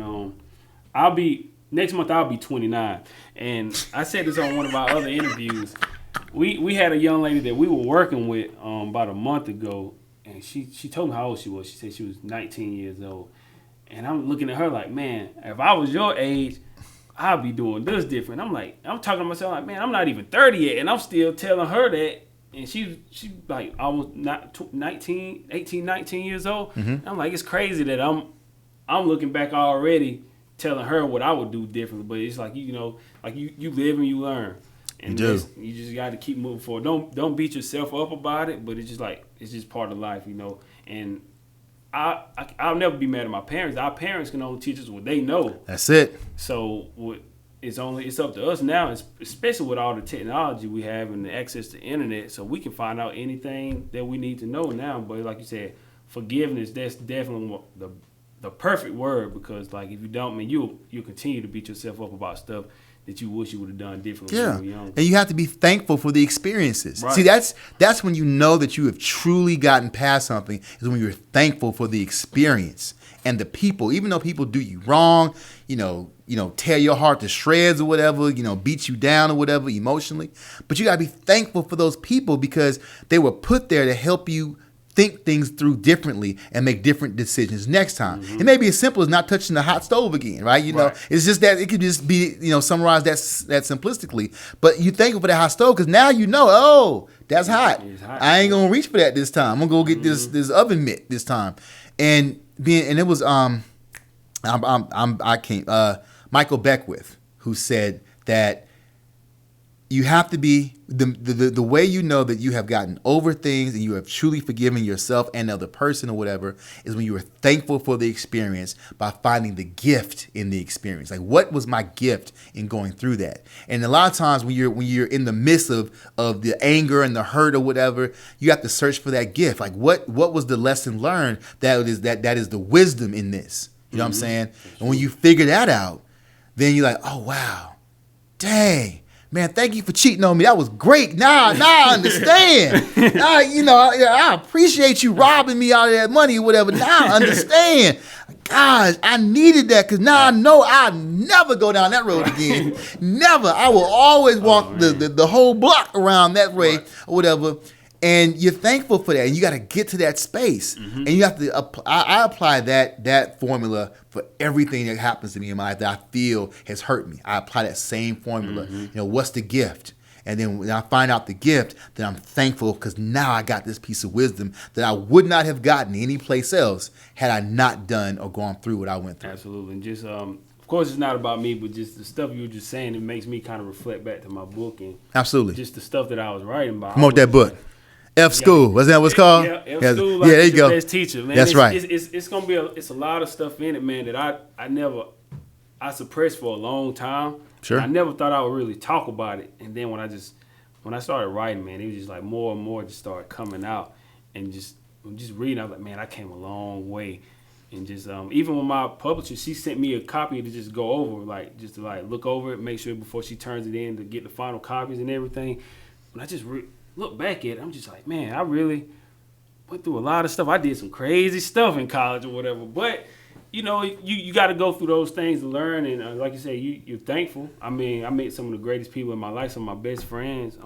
next month I'll be 29. And I said this on one of our other interviews. We had a young lady that we were working with about a month ago, and she told me how old she was. She said she was 19 years old. And I'm looking at her like, man, if I was your age, I'd be doing this different. I'm talking to myself like, man, I'm not even 30 yet, and I'm still telling her that. And she's like almost 18, 19 years old. Mm-hmm. I'm like, it's crazy that I'm looking back already telling her what I would do differently. But it's like, you live and you learn. And you just got to keep moving forward. Don't beat yourself up about it, but it's just part of life, And I'll never be mad at my parents. Our parents can only teach us what they know. That's it. So it's up to us now, especially with all the technology we have and the access to the internet, so we can find out anything that we need to know now. But like you said, forgiveness, that's definitely the perfect word, because like if you don't, man, you'll continue to beat yourself up about stuff that you wish you would have done differently when you were young. And you have to be thankful for the experiences. Right. See, that's when you know that you have truly gotten past something, is when you're thankful for the experience and the people. Even though people do you wrong, tear your heart to shreds or whatever, beat you down or whatever emotionally. But you got to be thankful for those people, because they were put there to help you think things through differently and make different decisions next time. It may be as simple as not touching the hot stove again, right? It's just that it could just be, summarized that simplistically. But you thankful for that hot stove, because now that's hot. I ain't gonna reach for that this time. I'm gonna go get this oven mitt this time. And it was Michael Beckwith who said that you have to be the way you know that you have gotten over things and you have truly forgiven yourself and the other person or whatever, is when you are thankful for the experience by finding the gift in the experience. Like, what was my gift in going through that? And a lot of times when you're in the midst of the anger and the hurt or whatever, you have to search for that gift. Like, what was the lesson learned that is the wisdom in this? You know what I'm saying? And when you figure that out, then you're like, oh wow, dang. Man, thank you for cheating on me. That was great. Now I understand. I appreciate you robbing me out of that money or whatever. Now I understand. Gosh, I needed that, because now I know I'll never go down that road again. Never. I will always walk the whole block around that way or whatever. And you're thankful for that, and you got to get to that space, and you have to. I apply that formula for everything that happens to me in my life that I feel has hurt me. I apply that same formula. What's the gift? And then when I find out the gift, then I'm thankful, because now I got this piece of wisdom that I would not have gotten anyplace else had I not done or gone through what I went through. Absolutely, and just of course, it's not about me, but just the stuff you were just saying, it makes me kind of reflect back to my book and absolutely just the stuff that I was writing about. Promote that book. F School, wasn't that what's called? Yeah, F School. Like, there you go. Best teacher, man. That's right. It's gonna be a lot of stuff in it, man, that I suppressed for a long time. Sure. I never thought I would really talk about it, and then when I started writing, man, it was just like more and more just started coming out, and just reading, I was like, man, I came a long way, and just even with my publisher, she sent me a copy to just go over, like just to like look over it, make sure before she turns it in to get the final copies and everything. When I just look back at it, I'm just like, man, I really went through a lot of stuff. I did some crazy stuff in college or whatever, but you got to go through those things to learn, and like you say, you're thankful. I mean, I met some of the greatest people in my life, some of my best friends.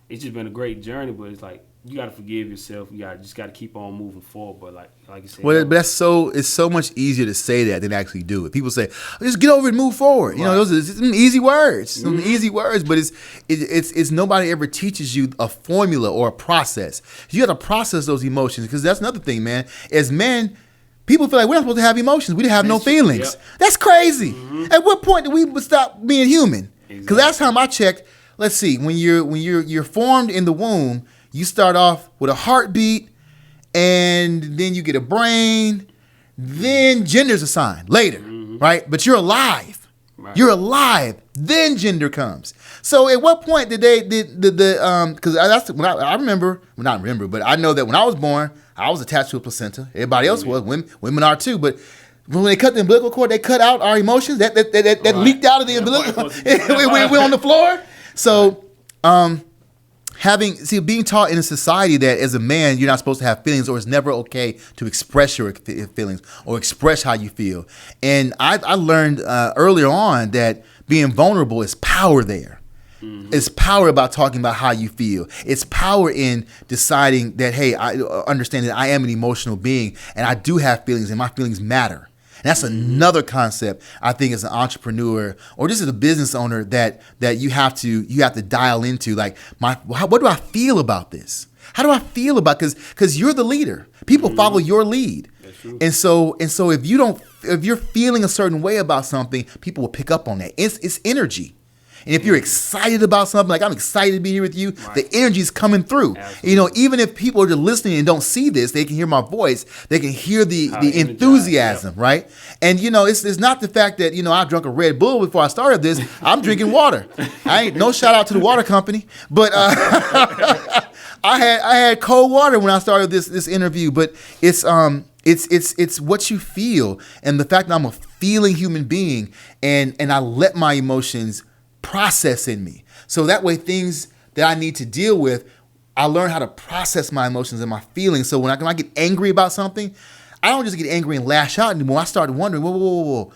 It's just been a great journey, but it's like you got to forgive yourself. You just got to keep on moving forward. But like you said, well, but it's so much easier to say that than actually do it. People say, just get over it and move forward. Right. Those are some easy words, some easy words. But it's nobody ever teaches you a formula or a process. You got to process those emotions, because that's another thing, man. As men, people feel like we're not supposed to have emotions. We didn't have no feelings. Yep. That's crazy. At what point do we stop being human? Because last time I checked, let's see, when you're formed in the womb, you start off with a heartbeat, and then you get a brain, then gender's assigned later, right? But you're alive. Right. You're alive. Then gender comes. So at what point did because that's when I remember, well, not remember, but I know that when I was born, I was attached to a placenta. Everybody else was. Women are too, but when they cut the umbilical cord, they cut out our emotions. That leaked out of the umbilical. We're on the floor. So, being taught in a society that as a man you're not supposed to have feelings, or it's never okay to express your feelings or express how you feel. And I learned earlier on that being vulnerable is power there. It's power about talking about how you feel. It's power in deciding that, hey, I understand that I am an emotional being and I do have feelings and my feelings matter. And that's another concept I think as an entrepreneur or just as a business owner that you have to dial into. Like, what do I feel about this? How do I feel about, because you're the leader. People follow your lead. That's true. And so if you're feeling a certain way about something, people will pick up on that. It's energy. And if you're excited about something, like I'm excited to be here with you, right, the energy's coming through. Absolutely. Even if people are just listening and don't see this, they can hear my voice. They can hear the enthusiasm, right? And, it's not the fact that, I drank a Red Bull before I started this. I'm drinking water. I ain't no shout out to the water company. But I had cold water when I started this interview, but it's what you feel, and the fact that I'm a feeling human being, and I let my emotions process in me. So that way, things that I need to deal with, I learn how to process my emotions and my feelings. So when I get angry about something, I don't just get angry and lash out anymore. I started wondering, whoa,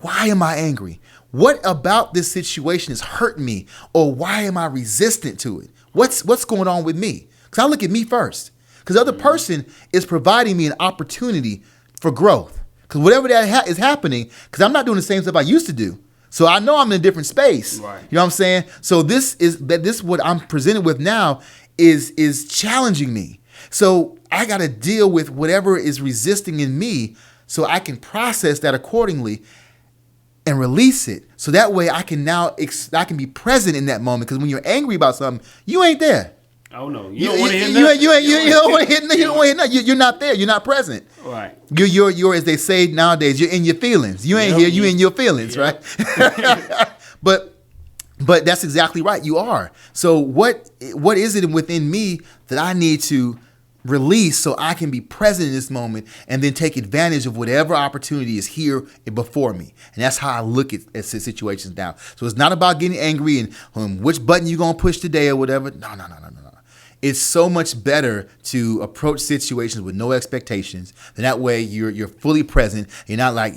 why am I angry? What about this situation is hurting me? Or why am I resistant to it? What's going on with me? Because I look at me first. Because the other person is providing me an opportunity for growth. Because whatever that is happening, because I'm not doing the same stuff I used to do. So I know I'm in a different space. Right. You know what I'm saying? So this what I'm presented with now is challenging me. So I got to deal with whatever is resisting in me so I can process that accordingly and release it. So that way I can be present in that moment. Because when you're angry about something, you ain't there. Oh no, you don't want to hear nothing. You don't want to hear nothing. You're not there. You're not present. Right. You're as they say nowadays, you're in your feelings. You ain't here, you in your feelings, right? But that's exactly right. You are. So what is it within me that I need to release so I can be present in this moment and then take advantage of whatever opportunity is here before me? And that's how I look at situations now. So it's not about getting angry and which button you're going to push today or whatever. No. It's so much better to approach situations with no expectations. And that way you're fully present. You're not like,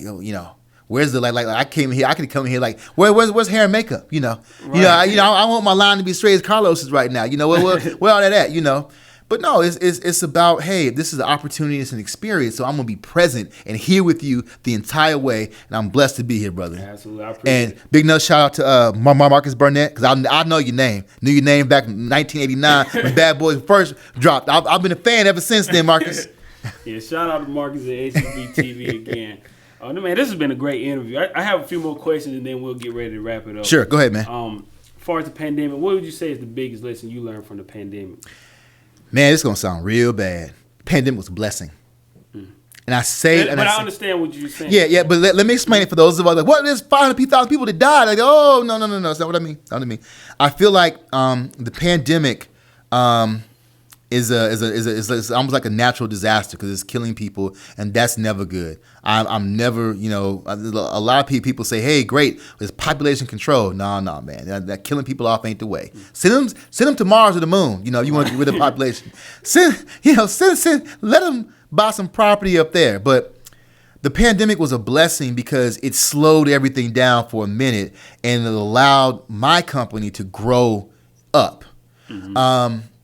where's the like I came here, I could come here like, where's hair and makeup? Right. I want my line to be straight as Carlos's right now. Where all that at, But no, it's about, hey, this is an opportunity, it's an experience, so I'm going to be present and here with you the entire way, and I'm blessed to be here, brother. Absolutely, I appreciate it. And big shout out to Marcus Burnett, because I know your name. Knew your name back in 1989 when Bad Boys first dropped. I've been a fan ever since then, Marcus. Yeah, shout out to Marcus at HCB TV again. Oh, man, this has been a great interview. I have a few more questions, and then we'll get ready to wrap it up. Sure, go ahead, man. As far as the pandemic, what would you say is the biggest lesson you learned from the pandemic? Man, this is going to sound real bad. Pandemic was a blessing. And I say... But I understand what you're saying. Yeah, but let me explain it for those of us. Like, what? There's 500,000 people that died. Like, oh, no. That's not what I mean. That's not what I mean. I feel like the pandemic is almost like a natural disaster because it's killing people, and that's never good. I'm never, a lot of people say, hey, great, there's population control. No, man, that killing people off ain't the way. Send them to Mars or the moon. You want to get rid of the population. Let them buy some property up there. But the pandemic was a blessing because it slowed everything down for a minute, and it allowed my company to grow up. Mm-hmm.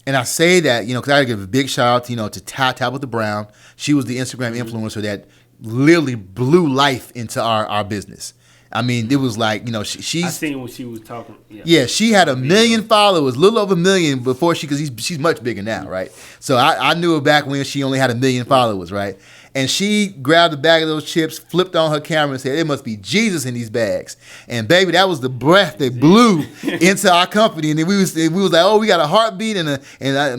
And I say that, because I got to give a big shout out, to Tabitha Brown. She was the Instagram influencer that literally blew life into our business. I mean, it was like, she's... I seen when she was talking. Yeah, she had 1 million followers, a little over 1 million before because she's much bigger now, right? So I knew her back when she only had 1 million followers, right? And she grabbed a bag of those chips, flipped on her camera and said, it must be Jesus in these bags. And baby, that was the breath that blew into our company. And then we was like, oh, we got a heartbeat and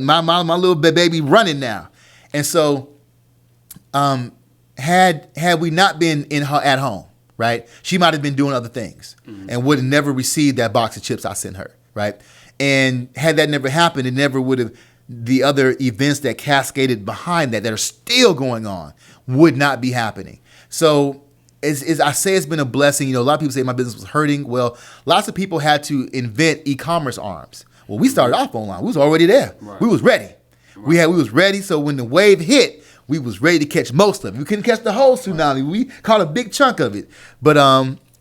my little baby running now. And so had we not been at home, right, she might have been doing other things and would have never received that box of chips I sent her, right? And had that never happened, it never would have, the other events that cascaded behind that are still going on would not be happening. So as I say, it's been a blessing. A lot of people say my business was hurting. Well, lots of people had to invent e-commerce arms. Well, we started off online. We was already there. Right. We was ready. Right. We was ready. So when the wave hit, we was ready to catch most of it. We couldn't catch the whole tsunami. We caught a big chunk of it. But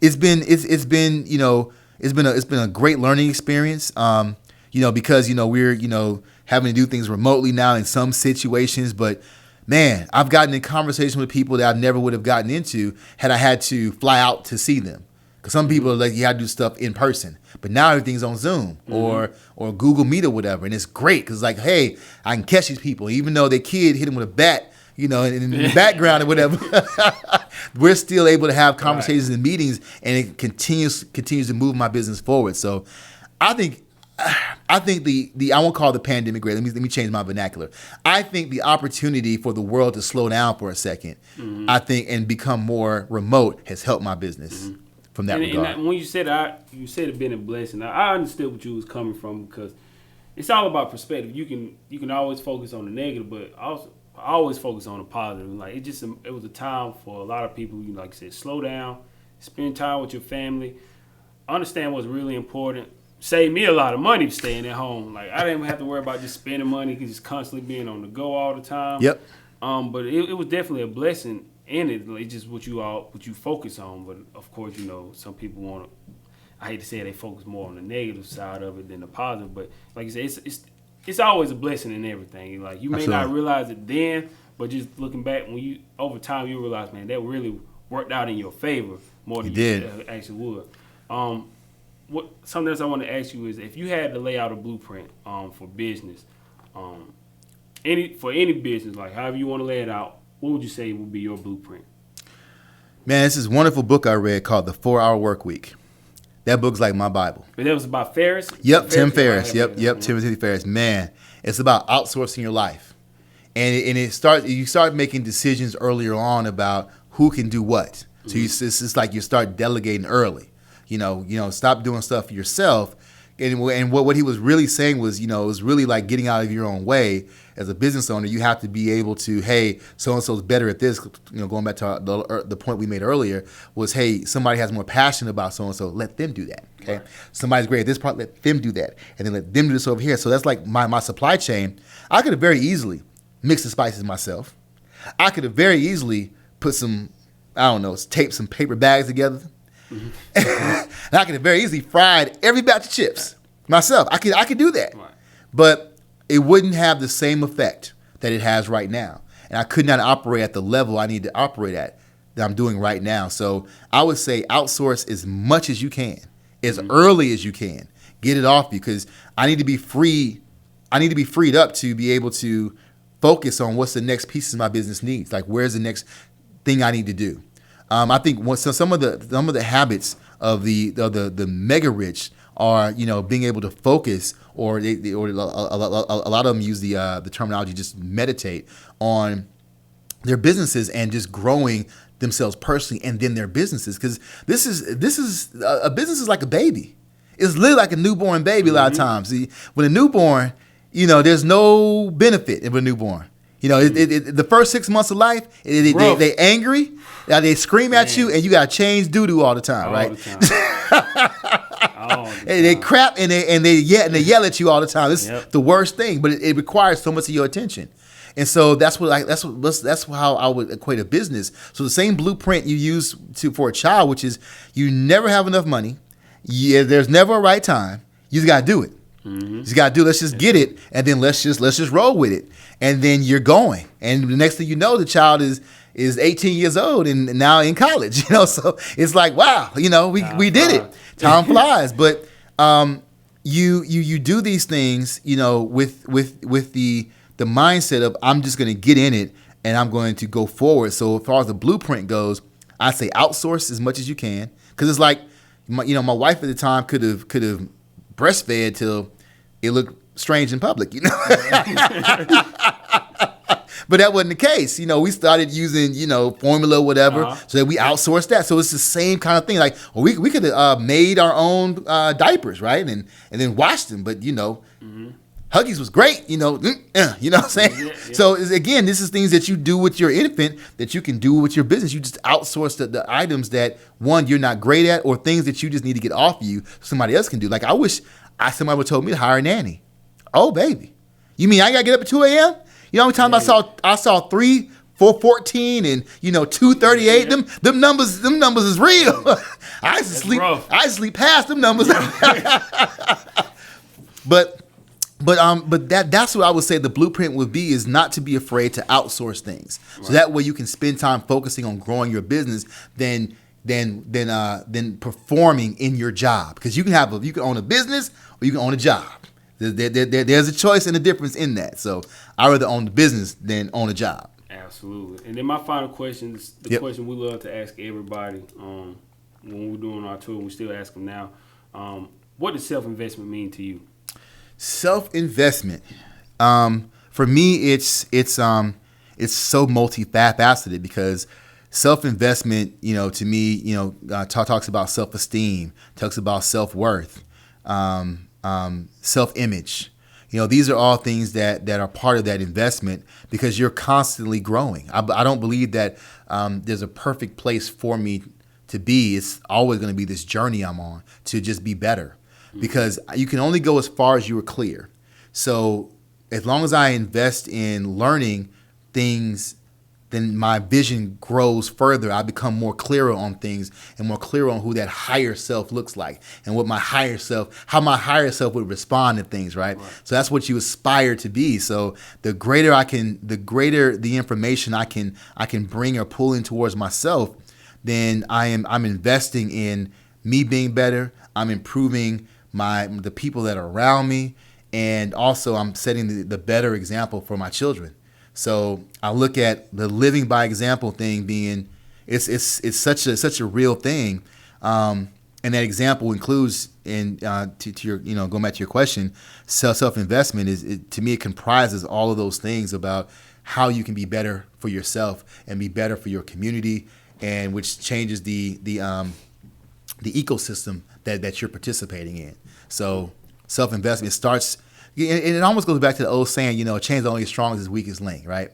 it's been a great learning experience. Because we're having to do things remotely now in some situations. But man, I've gotten in conversation with people that I never would have gotten into had I had to fly out to see them. Because some people are like, you had to do stuff in person. But now everything's on Zoom or Google Meet or whatever. And it's great because like, hey, I can catch these people. Even though their kid hit them with a bat, in the background or whatever, we're still able to have conversations and meetings, and it continues to move my business forward. So I think the I won't call it the pandemic great. Let me change my vernacular. I think the opportunity for the world to slow down for a second, I think, and become more remote has helped my business from that regard. And when you said it being a blessing, I understood what you was coming from because it's all about perspective. You can always focus on the negative, but also always focus on the positive. Like it was a time for a lot of people. Like I said, slow down, spend time with your family, understand what's really important. Saved me a lot of money staying at home. Like I didn't have to worry about just spending money, just constantly being on the go all the time. Yep. But it was definitely a blessing in it. It's just what you focus on. But of course, some people want to. I hate to say it, they focus more on the negative side of it than the positive. But like you said, it's always a blessing in everything. Like you may Absolutely. not realize it then, but just looking back, when you over time you realize, man, that really worked out in your favor more than you actually would. Something else I want to ask you is, if you had to lay out a blueprint for business, any business, like however you want to lay it out, what would you say would be your blueprint? Man, this is a wonderful book I read called The 4-Hour Work Week. That book's like my Bible. But that was about Ferriss? Yep, Tim Ferriss. Yep, Timothy Ferriss. Man, it's about outsourcing your life. And you start making decisions earlier on about who can do what. So it's like you start delegating early. Stop doing stuff yourself. And what he was really saying was, it was really like getting out of your own way. As a business owner, you have to be able to, hey, so-and-so's better at this. Going back to the point we made earlier was, hey, somebody has more passion about so-and-so, let them do that, okay? Right. Somebody's great at this part, let them do that. And then let them do this over here. So that's like my supply chain. I could have very easily mixed the spices myself. I could have very easily put taped some paper bags together. Mm-hmm. And I could have very easily fried every batch of chips myself. I could do that. Right. But it wouldn't have the same effect that it has right now. And I could not operate at the level I need to operate at that I'm doing right now. So I would say outsource as much as you can, as early as you can. Get it off, because I need to be free. I need to be freed up to be able to focus on what's the next pieces my business needs. Like, where's the next thing I need to do? I think some of the habits of the mega rich are, being able to focus, or a lot of them use the terminology, just meditate on their businesses and just growing themselves personally and then their businesses. Because this is a business is like a baby. It's literally like a newborn baby. A lot of times, see, when a newborn, there's no benefit of a newborn. The first 6 months of life, they angry, they scream at you, and you got to change doo-doo all the time, right? And they crap and they yell at you all the time. It's the worst thing, but it requires so much of your attention. And so that's how I would equate a business. So the same blueprint you use for a child, which is you never have enough money. Yeah, there's never a right time. You just got to do it. Mm-hmm. You just got to do. Let's just get it, and then let's just roll with it, and then you're going. And the next thing you know, the child is 18 years old and now in college. So it's like, wow, we did it. Time flies, but you do these things, with the mindset of, I'm just going to get in it and I'm going to go forward. So as far as the blueprint goes, I say outsource as much as you can, because it's like, my wife at the time could have breastfed till it looked strange in public, But that wasn't the case. We started using, formula, whatever, so that we outsourced that. So it's the same kind of thing. Like, well, we could have made our own diapers, right? And then washed them. But, Huggies was great, you know what I'm saying? Yeah. So again, this is things that you do with your infant that you can do with your business. You just outsource the items that, one, you're not great at, or things that you just need to get off you so somebody else can do. Like, I wish somebody would have told me to hire a nanny. Oh, baby. You mean I got to get up at 2 a.m.? You know how many times I saw 3, 4, 14 and 2:38. Them numbers is real. I used to sleep past them numbers. But that's what I would say the blueprint would be, is not to be afraid to outsource things. Right. So that way you can spend time focusing on growing your business than performing in your job. Because you can own a business or you can own a job. There's a choice and a difference in that. So I rather own the business than own a job. Absolutely. And then my final question is the question we love to ask everybody when we're doing our tour. We still ask them now. What does self-investment mean to you? Self-investment, for me, it's so multifaceted, because self-investment, to me, talks about self-esteem, talks about self-worth, self-image. These are all things that are part of that investment because you're constantly growing. I don't believe that there's a perfect place for me to be. It's always going to be this journey I'm on to just be better because you can only go as far as you are clear. So as long as I invest in learning things, then my vision grows further. I become more clearer on things and more clearer on who that higher self looks like and what how my higher self would respond to things, right? So that's what you aspire to be. So the greater the information I can bring or pull in towards myself, then I'm investing in me being better. I'm improving the people that are around me, and also I'm setting the better example for my children. So I look at the living by example thing being it's such a real thing, and that example includes to your going back to your question, self investment to me it comprises all of those things about how you can be better for yourself and be better for your community, and which changes the ecosystem that you're participating in. So self investment starts. And it almost goes back to the old saying, a chain is only as strong as its weakest link, right?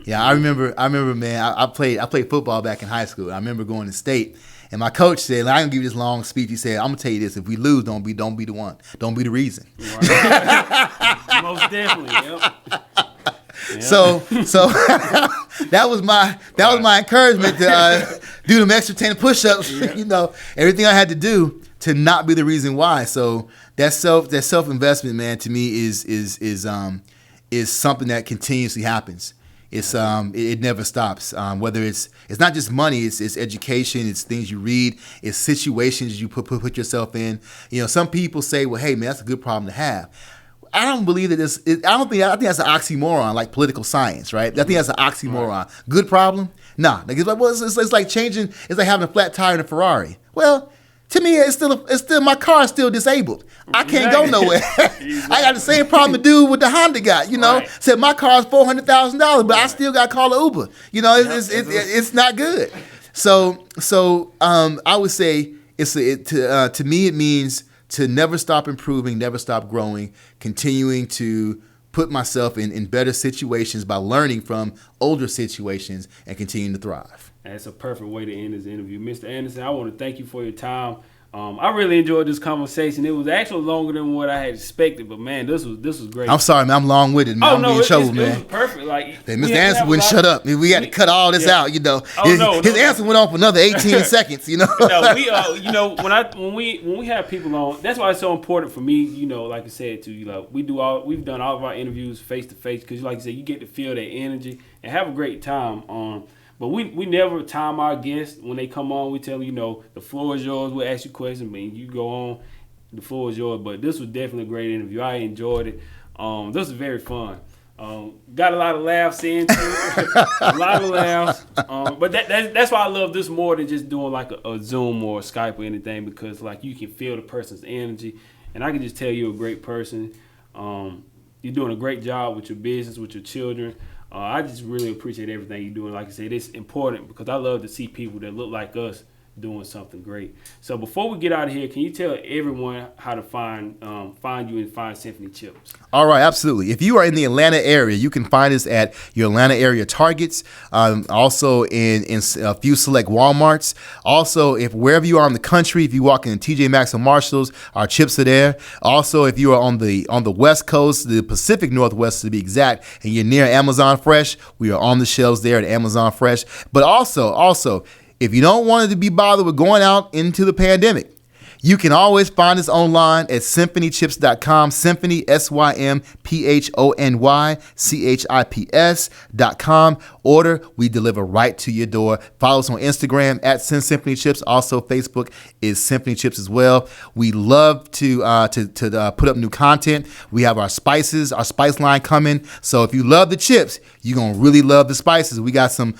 Yeah, I remember, man. I played football back in high school. I remember going to state, and my coach said, "I'm gonna give you this long speech." He said, "I'm gonna tell you this: if we lose, don't be the one, don't be the reason." Right. Most definitely. Yep. So that was my encouragement to do them extra 10 push-ups. Yeah. Everything I had to do to not be the reason why. So that self investment, man, to me is something that continuously happens. It never stops. Whether it's not just money, it's education, it's things you read, it's situations you put yourself in. Some people say, well, hey man, that's a good problem to have. I don't believe that I think that's an oxymoron, like political science, right? I think that's an oxymoron. Right. Good problem? Nah. It's like changing. It's like having a flat tire in a Ferrari. Well, to me, it's still my car is still disabled. I can't go nowhere. Exactly. I got the same problem to do with the Honda guy. Right. Said my car is $400,000, but I still got to call an Uber. It's not good. So I would say to me it means to never stop improving, never stop growing, continuing to put myself in better situations by learning from older situations and continuing to thrive. That's a perfect way to end this interview. Mr. Anderson, I want to thank you for your time. I really enjoyed this conversation. It was actually longer than what I had expected, but man, this was great. I'm sorry, man. I'm long-winded, man. Oh, I'm no, being trouble, man. It was perfect. Like Mr. Anderson wouldn't shut up. We had to cut all this out, His answer went on for another 18 seconds, No, when we have people on, that's why it's so important for me, like I said to you, we've done all of our interviews face to face because, like I said, you get to feel that energy and have a great time. But we never time our guests when they come on. We tell them, the floor is yours. We'll ask you questions, but you go on. The floor is yours. But this was definitely a great interview. I enjoyed it. This was very fun. Got a lot of laughs in too. A lot of laughs. But that's why I love this more than just doing like a Zoom or a Skype or anything, because like you can feel the person's energy, and I can just tell you're a great person. You're doing a great job with your business, with your children. I just really appreciate everything you're doing. Like I said, it's important because I love to see people that look like us doing something great. So before we get out of here, can you tell everyone how to find you and find Symphony Chips? All right, absolutely. If you are in the Atlanta area, you can find us at your Atlanta area Targets, also in a few select Walmarts. Also, if wherever you are in the country, if you walk in TJ Maxx or Marshalls, our chips are there. Also, if you are on the West Coast, the Pacific Northwest to be exact, and you're near Amazon Fresh, we are on the shelves there at Amazon Fresh. But also, if you don't want to be bothered with going out into the pandemic, you can always find us online at symphonychips.com, Symphony, SYMPHONYCHIPS.com. Order, we deliver right to your door. Follow us on Instagram at Symphony Chips. Also, Facebook is Symphony Chips as well. We love to put up new content. We have our spice line coming. So if you love the chips, you're gonna really love the spices. We got some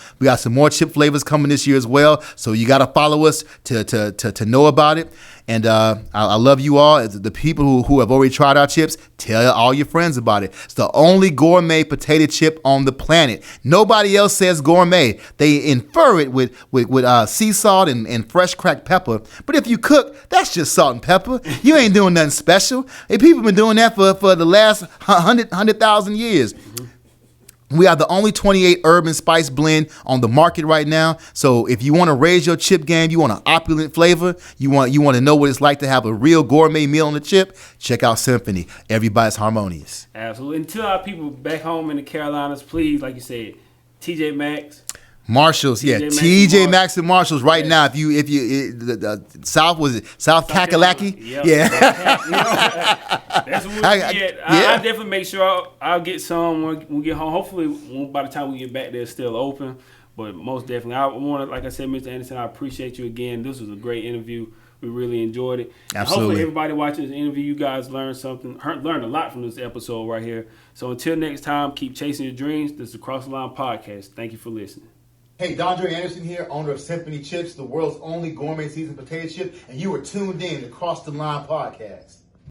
more chip flavors coming this year as well. So you gotta follow us to know about it. And I love you all. As the people who have already tried our chips, tell all your friends about it. It's the only gourmet potato chip on the planet. Nobody else says gourmet. They infer it with sea salt and fresh cracked pepper. But if you cook, that's just salt and pepper. You ain't doing nothing special. And people been doing that for the last 100,000 years. Mm-hmm. We are the only 28 herb and spice blend on the market right now. So if you want to raise your chip game, you want an opulent flavor, you want to know what it's like to have a real gourmet meal on the chip, check out Symphony. Everybody's harmonious. Absolutely. And to our people back home in the Carolinas, please, like you said, TJ Maxx. Marshalls, yeah, TJ Maxx and Marshalls right now. If you the South South Kakalaki, yep. Yeah, that's what we get. I definitely make sure I'll get some when we get home. Hopefully, by the time we get back, they're still open. But most definitely, I want to, like I said, Mr. Anderson, I appreciate you again. This was a great interview. We really enjoyed it. Absolutely. Hopefully, everybody watching this interview, you guys learned a lot from this episode right here. So until next time, keep chasing your dreams. This is the Cross the Line Podcast. Thank you for listening. Hey, Dondre Anderson here, owner of Symphony Chips, the world's only gourmet seasoned potato chip, and you are tuned in to Cross the Line Podcast.